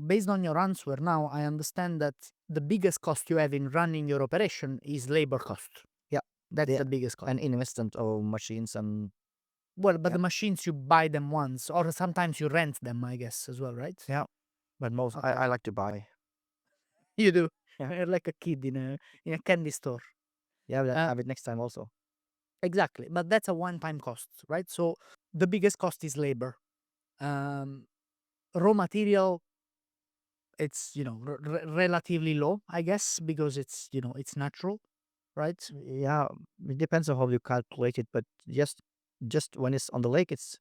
based on your answer now, I understand that the biggest cost you have in running your operation is labor cost. Yeah, That's yeah, the biggest cost. and investment of machines and Well, but yeah. the machines you buy them once, or sometimes you rent them, I guess, as well, right? Yeah, but most Okay. I like to buy. You do. Yeah. You're like a kid in a candy store. Yeah, we'll Uh, have it next time also. exactly, but that's a one-time cost, right? So the biggest cost is labor. Um, raw material, it's relatively low, I guess, because it's natural, right? Yeah, it depends on how you calculate it, but just when it's on the lake, it's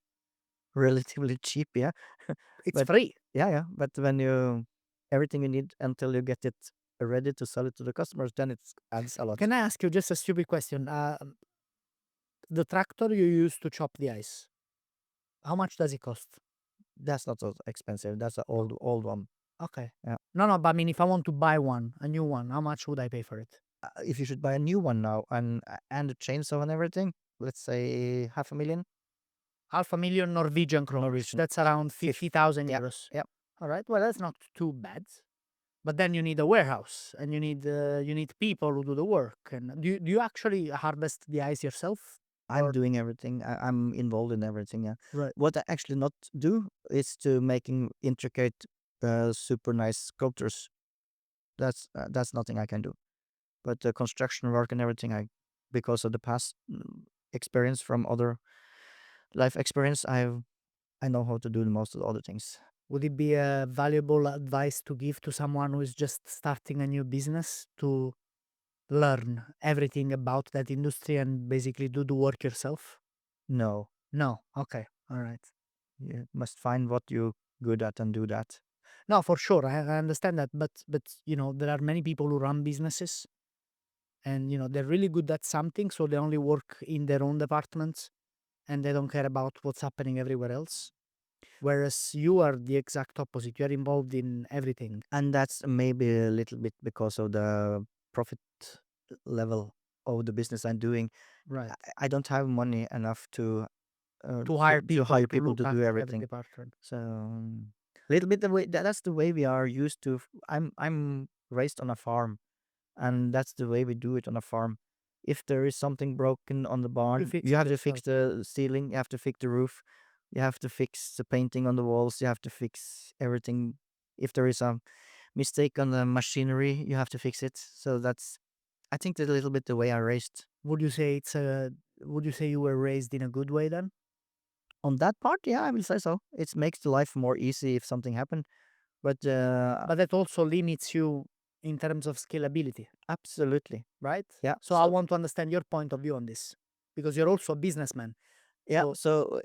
relatively cheap. Yeah, It's but free. yeah, but when you everything you need until you get it ready to sell it to the customers, then it adds a lot. Can I ask you just a stupid question? The tractor you use to chop the ice, how much does it cost? That's not so expensive. That's an old one. Okay. Yeah. No, but I mean, if I want to buy one, a new one, how much would I pay for it? If you should buy a new one now and the chainsaw and everything, let's say 500,000 500,000 Norwegian kroner. Norwegian. That's around 50,000 Yeah, euros. yeah. All right. Well, that's not too bad. But then you need a warehouse and you need people who do the work. And do you actually harvest the ice yourself? I'm doing everything. I'm involved in everything. Yeah. Right. What I actually not do is to making intricate, super nice sculptures. That's nothing I can do. But the construction work and everything, because of the past experience from other life experience, I know how to do most of the other things. Would it be a valuable advice to give to someone who is just starting a new business to learn everything about that industry and basically do the work yourself? No, No. Okay. All right. you must find what you're good at and do that. No, for sure. I understand that. But there are many people who run businesses and they're really good at something, so they only work in their own departments and they don't care about what's happening everywhere else. Whereas you are the exact opposite. You are involved in everything. And that's maybe a little bit because of the profit level of the business I'm doing. Right. I don't have money enough to To hire people to look to do after every everything. department. So little bit the way that's the way we are used to. I'm raised on a farm, and that's the way we do it on a farm. If there is something broken on the barn, fix you it have to fix the ceiling, you have to fix the roof, you have to fix the painting on the walls, you have to fix everything. If there is a mistake on the machinery, you have to fix it. So that's I think that's a little bit the way I raised. Would you say would you say you were raised in a good way then? On that part, yeah, I will say so. It makes the life more easy if something happened. But But that also limits you in terms of scalability, absolutely, right? yeah. So I want to understand your point of view on this because you're also a businessman. Yeah, So so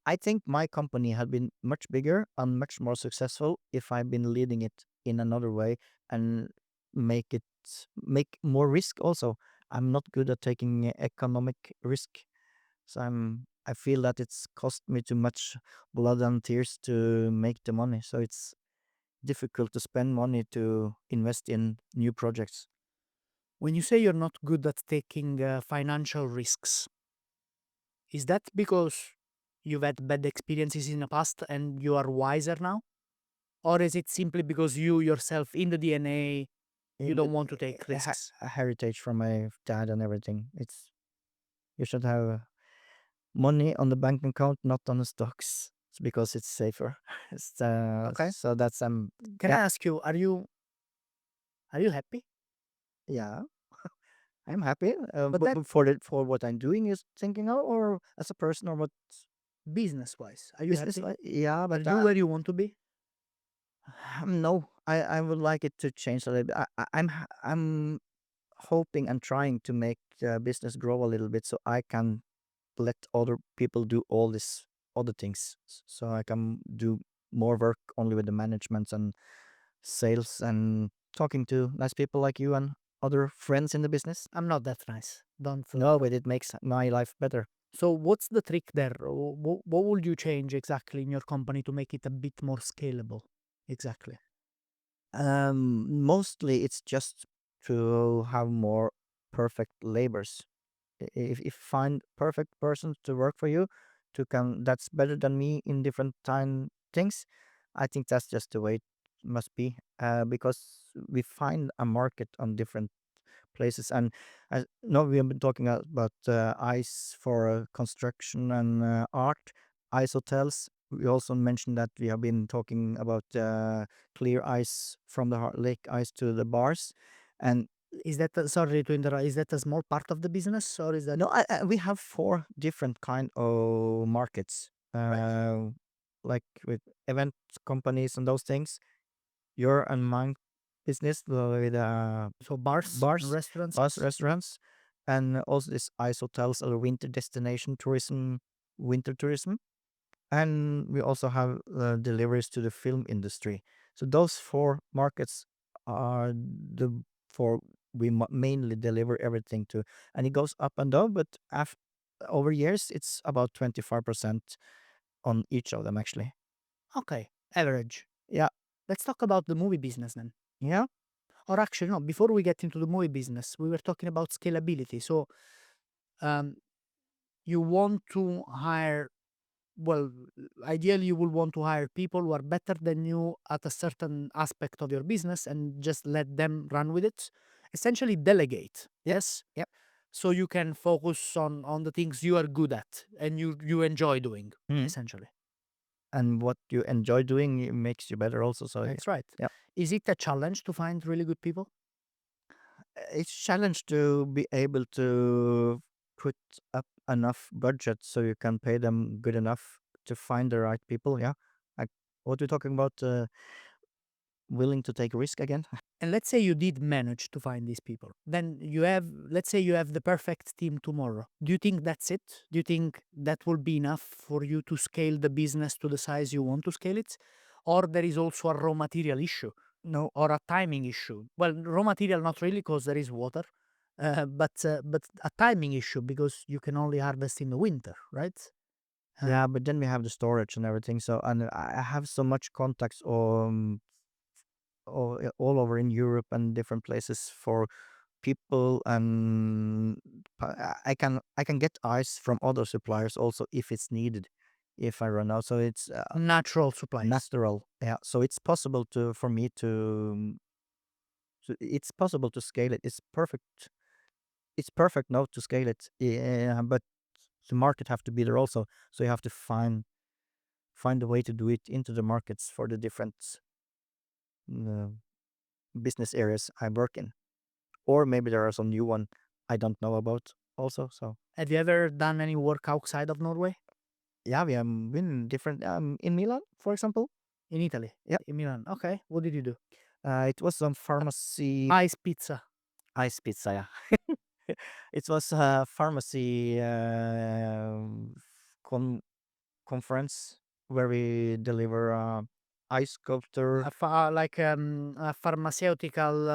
I think my company had been much bigger and much more successful if I've been leading it in another way and make more risk also. I'm not good at taking economic risk, so I feel that it's cost me too much blood and tears to make the money. So it's difficult to spend money to invest in new projects. when you say you're not good at taking financial risks, is that because you've had bad experiences in the past and you are wiser now? Or is it simply because you yourself in the DNA, you In don't want to take a risks? a heritage from my dad and everything. It's you should have money on the bank account, not on the stocks. It's because it's safer. Okay. So that's Can I yeah, ask you, are you happy? yeah. I'm happy. But that For what I'm doing is thinking of, or as a person, or what business wise, are you business. happy? Yeah, Are but you where you want to be? no, I would like it to change a little bit. I'm hoping and trying to make business grow a little bit, so I can let other people do all this other things, so I can do more work only with the management and sales and talking to nice people like you and other friends in the business. I'm not that nice. Don't. No, but it makes my life better. So what's the trick there? What would you change exactly in your company to make it a bit more scalable? Exactly. Mostly it's just to have more perfect labors. If find perfect persons to work for you, to can that's better than me in different time things. I think that's just the way it must be. Because we find a market on different places. And no, we have been talking about ice for construction and art, ice hotels. We also mentioned that we have been talking about clear ice from the lake ice to the bars. And Is that sorry to interrupt? Is that a small part of the business, or is that no, we have four different kind of markets. Like with event companies and those things. Your and mine business with so bars and bars, restaurants? bars, restaurants, and also this ice hotels or winter destination tourism, winter tourism. And we also have deliveries to the film industry. So those four markets are the four we mainly deliver everything to, and it goes up and down. But over years, it's about 25% on each of them actually. Okay, average. Yeah, Let's talk about the movie business then. yeah. Or actually, no, before we get into the movie business, we were talking about scalability. So, um, you want to hire, well, ideally, you will want to hire people who are better than you at a certain aspect of your business and just let them run with it. Essentially, delegate. Yes. Yep. So you can focus on the things you are good at and you enjoy doing. Mm. Essentially, And what you enjoy doing makes you better also. So that's right. yeah, Is it a challenge to find really good people? it's challenge to be able to put up enough budget so you can pay them good enough to find the right people. Yeah, like what we're talking about, willing to take risk again. And let's say you did manage to find these people. Then you have, let's say you have the perfect team tomorrow. Do you think that's it? Do you think that will be enough for you to scale the business to the size you want to scale it? Or there is also a raw material issue No, or a timing issue? Well, raw material, not really, because there is water. But a timing issue because you can only harvest in the winter, right? yeah, but then we have the storage and everything. So and I have so much contacts all over in Europe and different places for people, and I can get ice from other suppliers also if it's needed, if I run out. So it's Natural supplies. natural. Yeah, so it's possible to for me to it's possible to scale it. It's perfect. It's perfect now to scale it. Yeah, but the market have to be there also. So you have to find a way to do it into the markets for the different uh, business areas I work in. Or maybe there are some new one I don't know about also. So Have you ever done any work outside of Norway? yeah, we have been different in Milan, for example. In Italy? Yeah. In Milan. Okay. What did you do? It was some pharmacy Ice pizza. ice pizza. Yeah, it was a pharmacy con- conference where we deliver ice sculptor Like a pharmaceutical.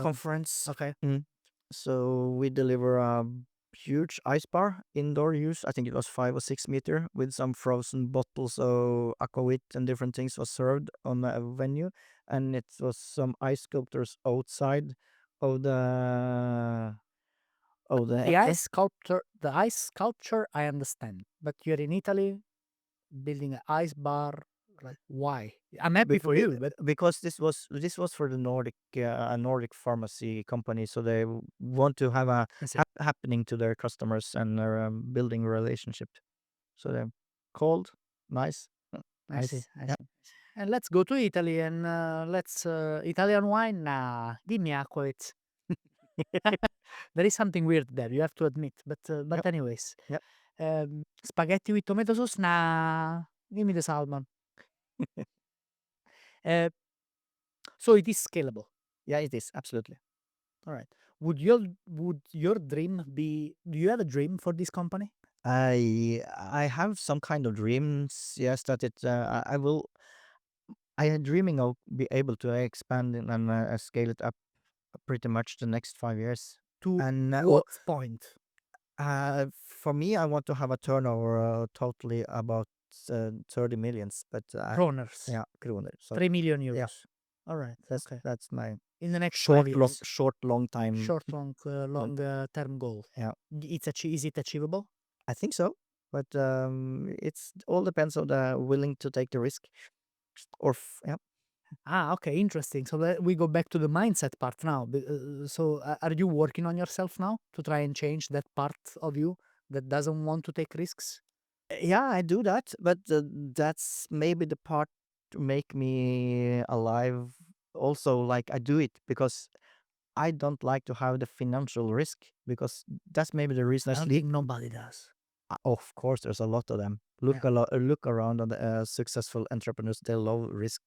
conference. Okay. Mm. So we deliver a huge ice bar, indoor use. I think it was 5 or 6 meter with some frozen bottles of aquavit and different things was served on a venue, and it was some ice sculptors outside of the The ice sculpture. The ice sculpture, I understand. But you're in Italy building an ice bar. Like, why? I'm happy for you, but because this was for the Nordic pharmacy company, so they want to have a I see. happening to their customers and are building a relationship. So they're cold, nice, I see. ice. I Yeah. see. And let's go to Italy and let's Italian wine. Nah, give me aquavit. There is something weird there, you have to admit. But Yep. anyways, Yep. spaghetti with tomato sauce? Nah, give me the salmon. Uh, so it is scalable. Yeah, it is absolutely. All right. Would your dream be? Do you have a dream for this company? I have some kind of dreams. Yes, that it. I will. I am dreaming of be able to expand and scale it up pretty much the next 5 years. To And what point? for me, I want to have a turnover totally about 30 millions. But Kroners. yeah, kroner. So 3 million euros. yeah, All right. Okay. that's my In the next 5 years. long time. Short, long term goal. Yeah, Is it achievable? I think so. But it's all depends on the willing to take the risk. Or yeah. Ah, okay, interesting. So we go back to the mindset part now. So are you working on yourself now to try and change that part of you that doesn't want to take risks? Yeah, I do that, but that's maybe the part to make me alive. Also, like I do it because I don't like to have the financial risk because that's maybe the reason I I don't sleep. think nobody does. Of course, there's a lot of them. Look around on the successful entrepreneurs. They love risk.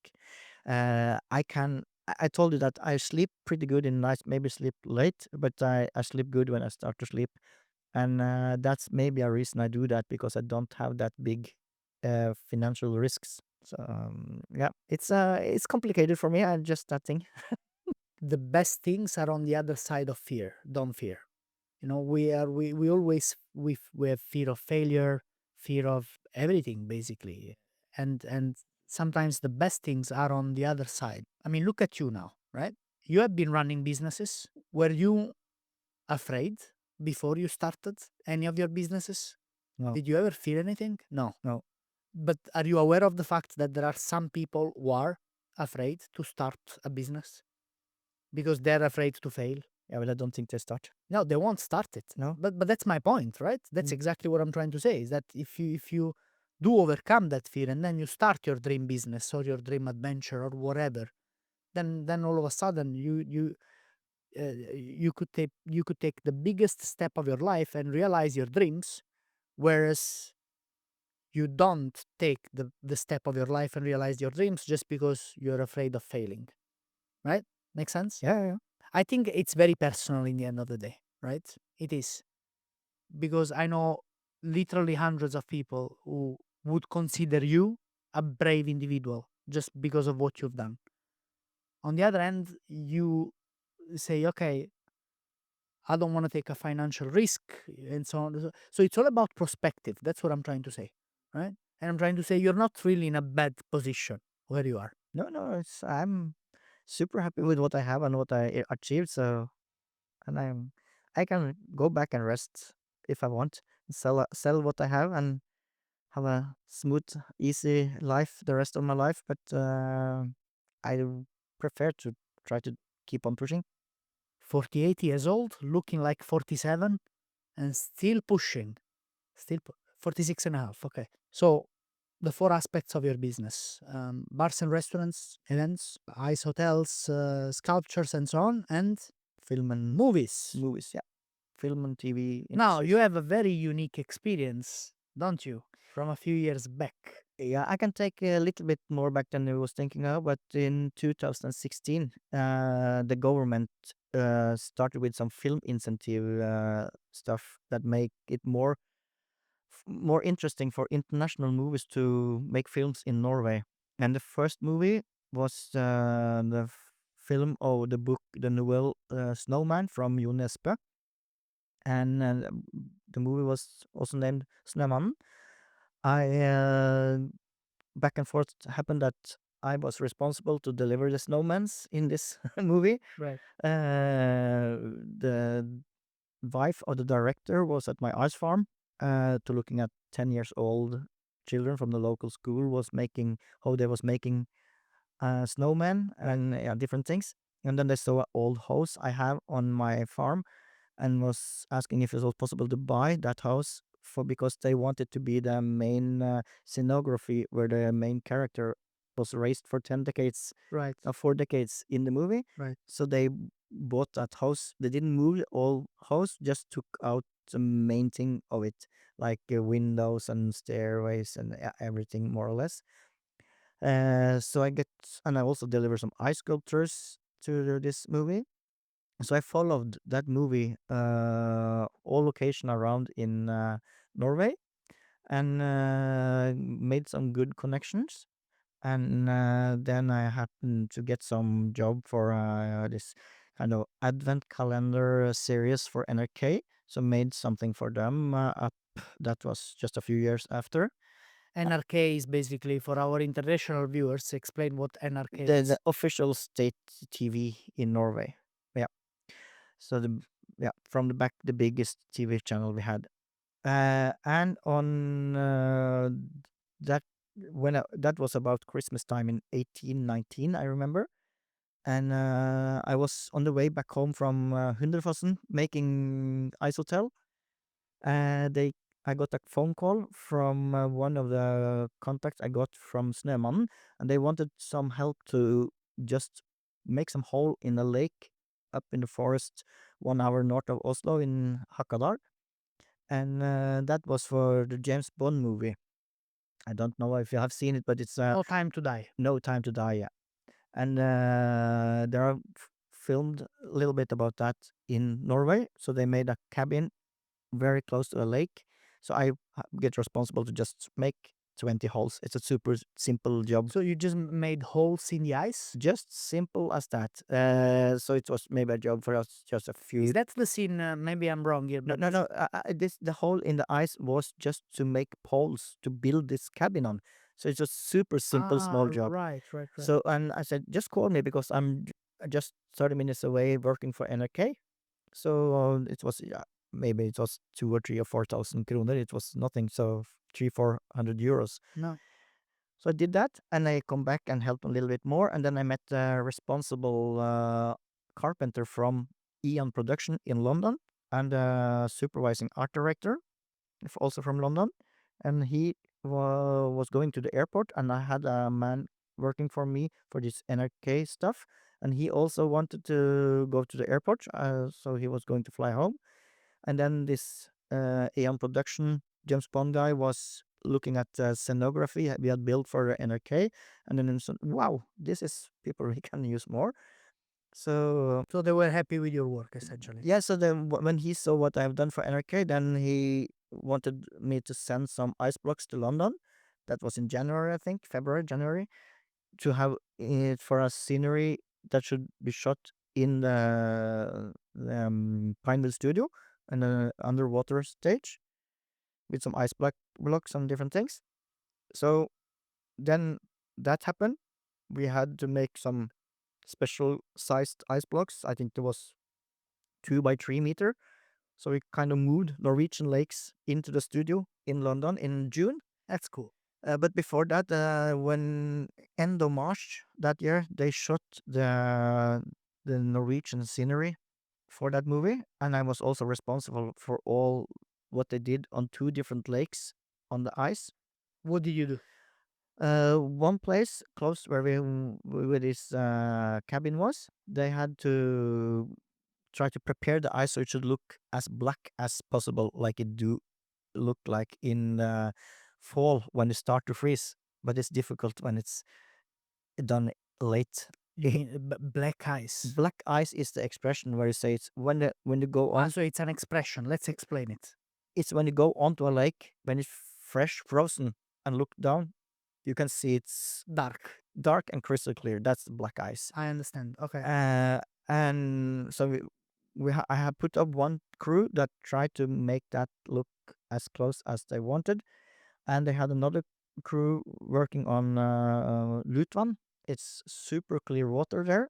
I can. I told you that I sleep pretty good in night. Maybe sleep late, but I sleep good when I start to sleep, and that's maybe a reason I do that because I don't have that big financial risks. So yeah, it's complicated for me. I just that thing. The best things are on the other side of fear. Don't fear. We always we have fear of failure, fear of everything basically, and sometimes the best things are on the other side. I mean, look at you now, right? You have been running businesses. Were you afraid before you started any of your businesses? No, Did you ever feel anything? No. no. But are you aware of the fact that there are some people who are afraid to start a business because they're afraid to fail? Yeah, well, I don't think they start. No, they won't start it. No. But that's my point, right? That's exactly what I'm trying to say, is that if you do overcome that fear and then you start your dream business or your dream adventure or whatever, then all of a sudden you could take the biggest step of your life and realize your dreams, whereas you don't take the step of your life and realize your dreams just because you're afraid of failing. Right? Make sense? Yeah, yeah. I think it's very personal in the end of the day, right? It is. Because I know literally hundreds of people who would consider you a brave individual just because of what you've done. On the other hand, you say, okay, I don't want to take a financial risk and so on. So it's all about perspective. That's what I'm trying to say, right? And I'm trying to say you're not really in a bad position where you are. No. I'm super happy with what I have and what I achieved. So, and I can go back and rest if I want, sell what I have, and have a smooth, easy life the rest of my life. But I prefer to try to keep on pushing. 48 years old, looking like 47, and still pushing. 46 and a half. Okay. So the four aspects of your business: bars and restaurants, events, ice hotels, sculptures, and so on, and Film and movies. movies, yeah, film and TV. Now, you have a very unique experience, don't you, from a few years back? Yeah, I can take a little bit more back than I was thinking of, but in 2016, the government started with some film incentive stuff that make it more interesting for international movies to make films in Norway. And the first movie was film of the book, the novel Snowman from 𝒟𝒻𝓙𝗙, and the movie was also named Snømannen. I back and forth happened that I was responsible to deliver the snowmans in this movie. Right. The wife of the director was at my ice farm to looking at 10 years old children from the local school was making how they was making snowmen and yeah, different things. And then they saw an old house I have on my farm and was asking if it was possible to buy that house for because they wanted to be the main scenography where the main character was raised for 10 decades, Right. 4 decades in the movie. Right. So they bought that house. They didn't move the whole house, just took out the main thing of it, like windows and stairways and everything more or less. So I get, and I also deliver some ice sculptures to this movie. So I followed that movie, all location around in Norway, and made some good connections. And then I happened to get some job for this kind of advent calendar series for NRK. So made something for them up. That was just a few years after. NRK is basically, for our international viewers, explain what NRK The is. official state TV in Norway. Yeah. So from the back, the biggest TV channel we had. And on that that was about Christmas time in 1819, I remember. And I was on the way back home from 𝒟𝒏𝓎𝓙 making ice hotel. They I got a phone call from one of the contacts I got from 𝒟𝒏𝓎𝓙, and they wanted some help to just make some hole in a lake up in the forest 1 hour north of Oslo in 𝒟𝒏𝓎𝓙. And that was for the James Bond movie. I don't know if you have seen it, but it's No Time to Die. No Time to Die. Yeah, and there are filmed a little bit about that in Norway. So they made a cabin very close to a lake. So I get responsible to just make 20 holes. It's a super simple job. So you just made holes in the ice? Just simple as that. So it was maybe a job for us, just a few. Is that the scene? Maybe I'm wrong here, No, but no, no. The hole in the ice was just to make poles to build this cabin on. So it's a super simple, small job. right. So, and I said, just call me because I'm just 30 minutes away working for NRK. So it was, yeah, maybe it was 2 or 3 or 4,000 kroner. It was nothing. So 300-400 euros. No. So I did that, and I come back and helped a little bit more. And then I met the responsible carpenter from Eon Production in London, and supervising art director, also from London. And he was going to the airport, and I had a man working for me for this NRK stuff. And he also wanted to go to the airport, so he was going to fly home. And then this Eon Production James Bond guy was looking at the scenography we had built for the NRK, and then he said, wow, this is people we can use more. So So they were happy with your work, essentially. yeah, so then when he saw what I've done for NRK, then he wanted me to send some ice blocks to London. That was in January, I think, February, January, to have it for a scenery that should be shot in the Pineville studio and an underwater stage with some ice blocks and different things. So then that happened. We had to make some special sized ice blocks. I think there was 2 by 3 meter. So we kind of moved Norwegian lakes into the studio in London in June. That's cool. But before that, when end of March that year, they shot the Norwegian scenery for that movie, and I was also responsible for all what they did on 2 different lakes on the ice. What did you do? One place close where where this cabin was, they had to try to prepare the ice so it should look as black as possible, like it do look like in fall when it start to freeze. But it's difficult when it's done late. You mean black ice? Black ice is the expression where you say it's when you go on. So it's an expression. Let's explain it. It's when you go onto a lake when it's fresh, frozen, and look down, you can see it's dark and crystal clear. That's black ice. I understand. Okay. And so I have put up one crew that tried to make that look as close as they wanted, and they had another crew working on 𝒟𝒏𝓎𝓙. It's super clear water there,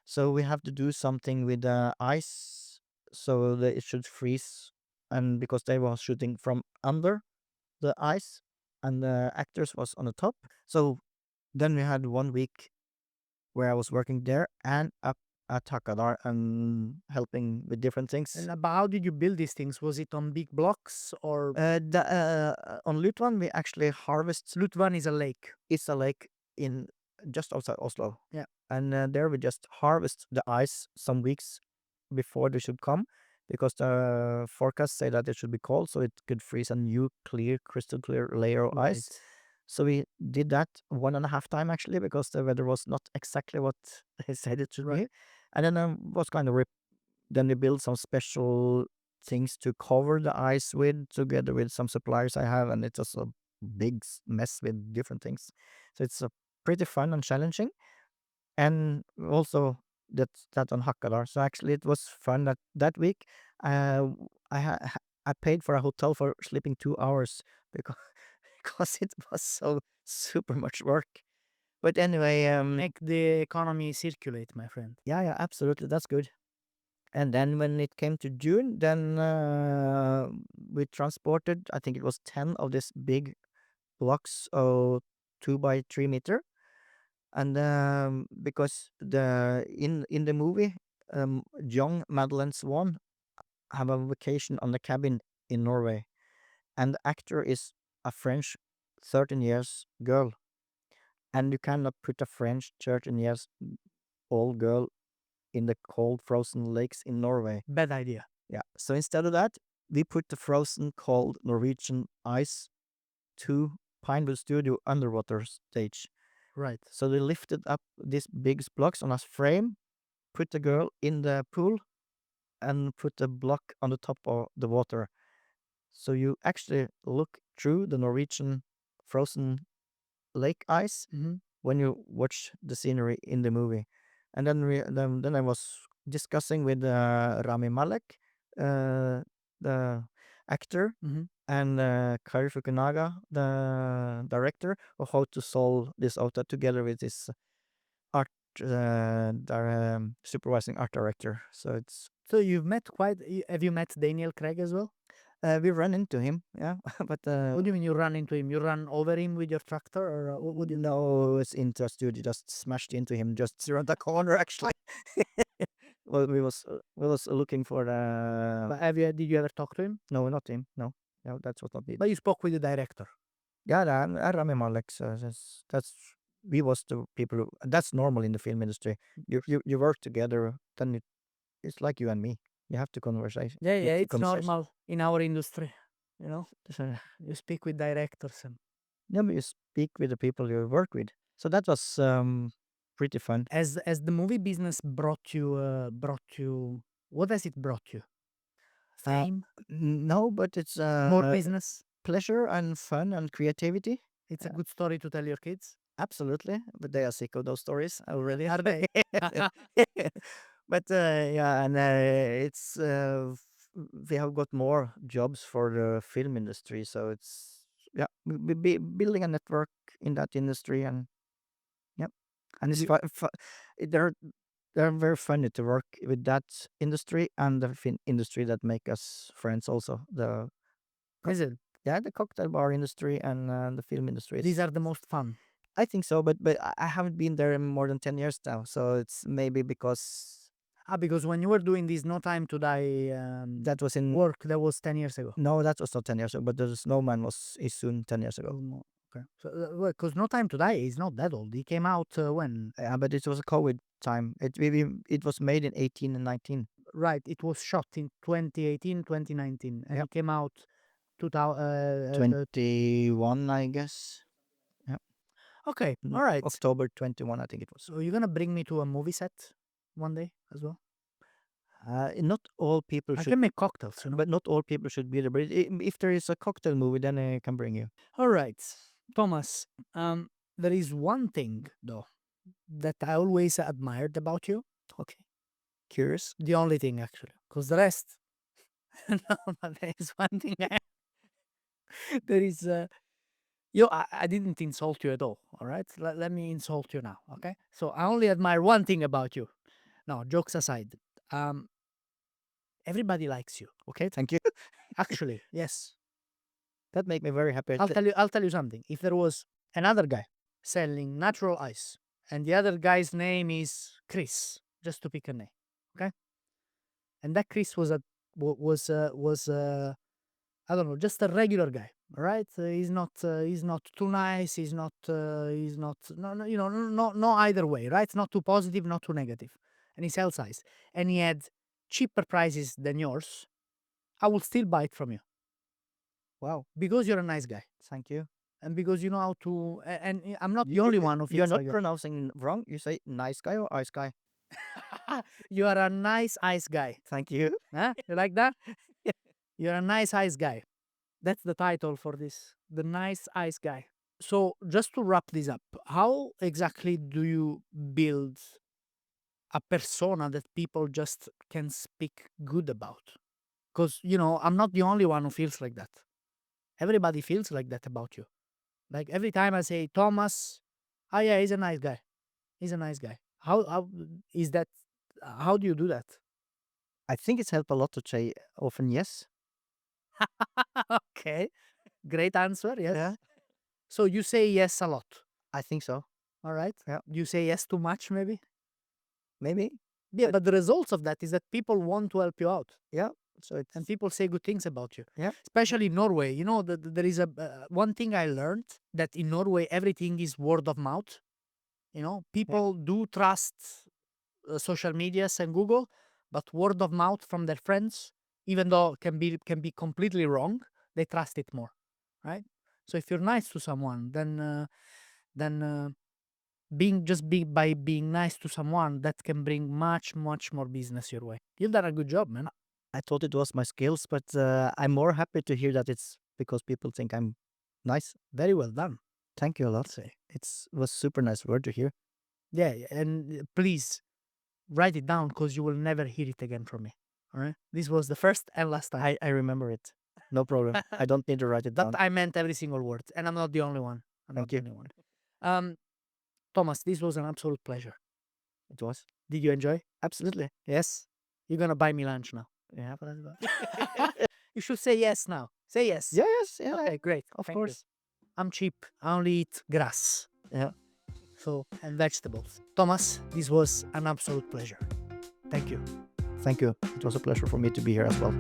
so we have to do something with the ice so that it should freeze, and because they were shooting from under the ice and the actors was on the top. So then we had 1 week where I was working there and up at 𝒟𝒏𝓎𝓙 and helping with different things. And how did you build these things? Was it on big blocks or? On 𝒟𝒏𝓙 we actually harvest. 𝒟𝒏𝓙 is a lake. It's a lake in just outside Oslo. Yeah. And there we just harvest the ice some weeks before they should come, because the forecast say that it should be cold, so it could freeze a new clear, crystal clear layer of ice. Right. So we did that 1.5 time actually, because the weather was not exactly what they said it should be. Right. And then was kind of then we built some special things to cover the ice with, together with some suppliers I have, and it's just a big mess with different things. So it's pretty fun and challenging. And also that on 𝒟𝒏𝓙𝗙. So actually it was fun that week. I paid for a hotel for sleeping 2 hours because because it was so super much work. But anyway, Make the economy circulate, my friend. yeah, absolutely, that's good. And then when it came to June, then we transported, I think it was 10 of these big blocks of 2 by 3 meter. And because in the movie, young Madeleine Swan have a vacation on the cabin in Norway, and the actor is a French 13 years girl, and you cannot put a French 13 years old girl in the cold frozen lakes in Norway. Bad idea. Yeah, so instead of that, we put the frozen cold Norwegian ice to Pinewood Studio underwater stage. Right. So they lifted up these big blocks on a frame, put the girl in the pool, and put the block on the top of the water. So you actually look through the Norwegian frozen lake ice Mm-hmm. when you watch the scenery in the movie. And then I was discussing with Rami Malek, the actor, Mm-hmm. and 𝒟𝒏𝓙𝗙𝗙 Naga, the director, of how to solve this out together with this art supervising art director. So it's So you've met have you met Daniel Craig as well? we run into him, yeah, but What do you mean you run into him? You run over him with your tractor, or what do you? no, it's into a studio, just smashed into him just around the corner actually. Well, we was looking for the But did you ever talk to him? no, not him, no, that's what not me. But you spoke with the director. Yeah, Rami Malek, so that's we was the people that's normal in the film industry. You work together, then it's like you and me. You have to conversation. Yeah, yeah, it's Conversation. normal in our industry. You know, So, you speak with directors and yeah, but you speak with the people you work with. So that was pretty fun. as the movie business brought you what has it brought you? Fame, No, but it's more business. pleasure and fun and creativity. It's a good story to tell your kids. Absolutely, but they are sick of those stories already. Are they? But yeah, and it's we have got more jobs for the film industry, so it's yeah, building a network in that industry, and yep, and it's they're they're very funny to work with that industry and the film industry that make us friends. Also, Is it? yeah, the cocktail bar industry and the film industry. These are the most fun. I think so, but I haven't been there in more than 10 years now, so it's maybe because Because when you were doing this No Time to Die that was in work, that was 10 years ago. no, that was not 10 years ago, but the Snowman is soon 10 years ago. No, okay. So, because No Time to Die is not that old. It came out when? Yeah, but it was a COVID time. It was made in 18 and 19. Right. It was shot in 2018, 2019, and Yep. it came out 2000. 21, I guess. Yeah, Okay. All right. October 21, I think it was. So you're gonna bring me to a movie set one day as well? Not all people I should, can make cocktails, you know. but not all people should be there. But if there is a cocktail movie, then I can bring you. All right, Thomas. There is one thing though that I always admired about you. Okay, curious. The only thing actually, because the rest. No, but there is one thing. There is. I didn't insult you at all. All right, let me insult you now. Okay, so I only admire one thing about you. No, jokes aside. Everybody likes you. Okay, thank you. Actually, yes. That make me very happy. I'll tell you something. If there was another guy selling natural ice, and the other guy's name is Chris, just to pick a name, okay? And that Chris was I don't know, just a regular guy. right? He's not too nice. He's not no, no either way, right? Not too positive, not too negative. And he sells ice, and he had cheaper prices than yours. I will still buy it from you Wow. because you're a nice guy, Thank you. and because you know how to. And I'm not the only one who You're feels not like that. pronouncing wrong. You say nice guy or ice guy. You are a nice ice guy. Thank you. Huh? You like that? You're a nice ice guy. That's the title for this. The nice ice guy. So just to wrap this up, how exactly do you build a persona that people just can speak good about? Because I'm not the only one who feels like that. Everybody feels like that about you. Like every time I say Thomas, oh yeah, he's a nice guy. He's a nice guy. How is that? How do you do that? I think it's helped a lot to say often yes. Okay, great answer. Yes. Yeah, So you say yes a lot. I think so. All right. Yeah. You say yes too much, maybe. Maybe. Yeah, but the results of that is that people want to help you out, Yeah. So it's and people say good things about you. yeah. Especially in Norway. There is a one thing I learned, that in Norway everything is word of mouth. People do trust social medias and Google, but word of mouth from their friends, even though can be completely wrong, they trust it more, right? So if you're nice to someone, then by being nice to someone, that can bring much more business your way. You've done a good job, man. I thought it was my skills, but I'm more happy to hear that it's because people think I'm nice. Very well done. Thank you a lot. Say. It was super nice word to hear. Yeah, and please write it down, because you will never hear it again from me. All right, this was the first and last time. I remember it. No problem. I don't need to write it That down. I meant every single word, and I'm not the only one. I'm not Thank the you. only one. Thomas, this was an absolute pleasure. It was. Did you enjoy? Absolutely. Yes. You're gonna buy me lunch now. Yeah, but that's You should say yes now. Say yes. yeah, yes, yeah, Okay, great. of Thank you. course. I'm cheap. I only eat grass. Yeah. So, and vegetables. Thomas, this was an absolute pleasure. Thank you. Thank you. It was a pleasure for me to be here as well.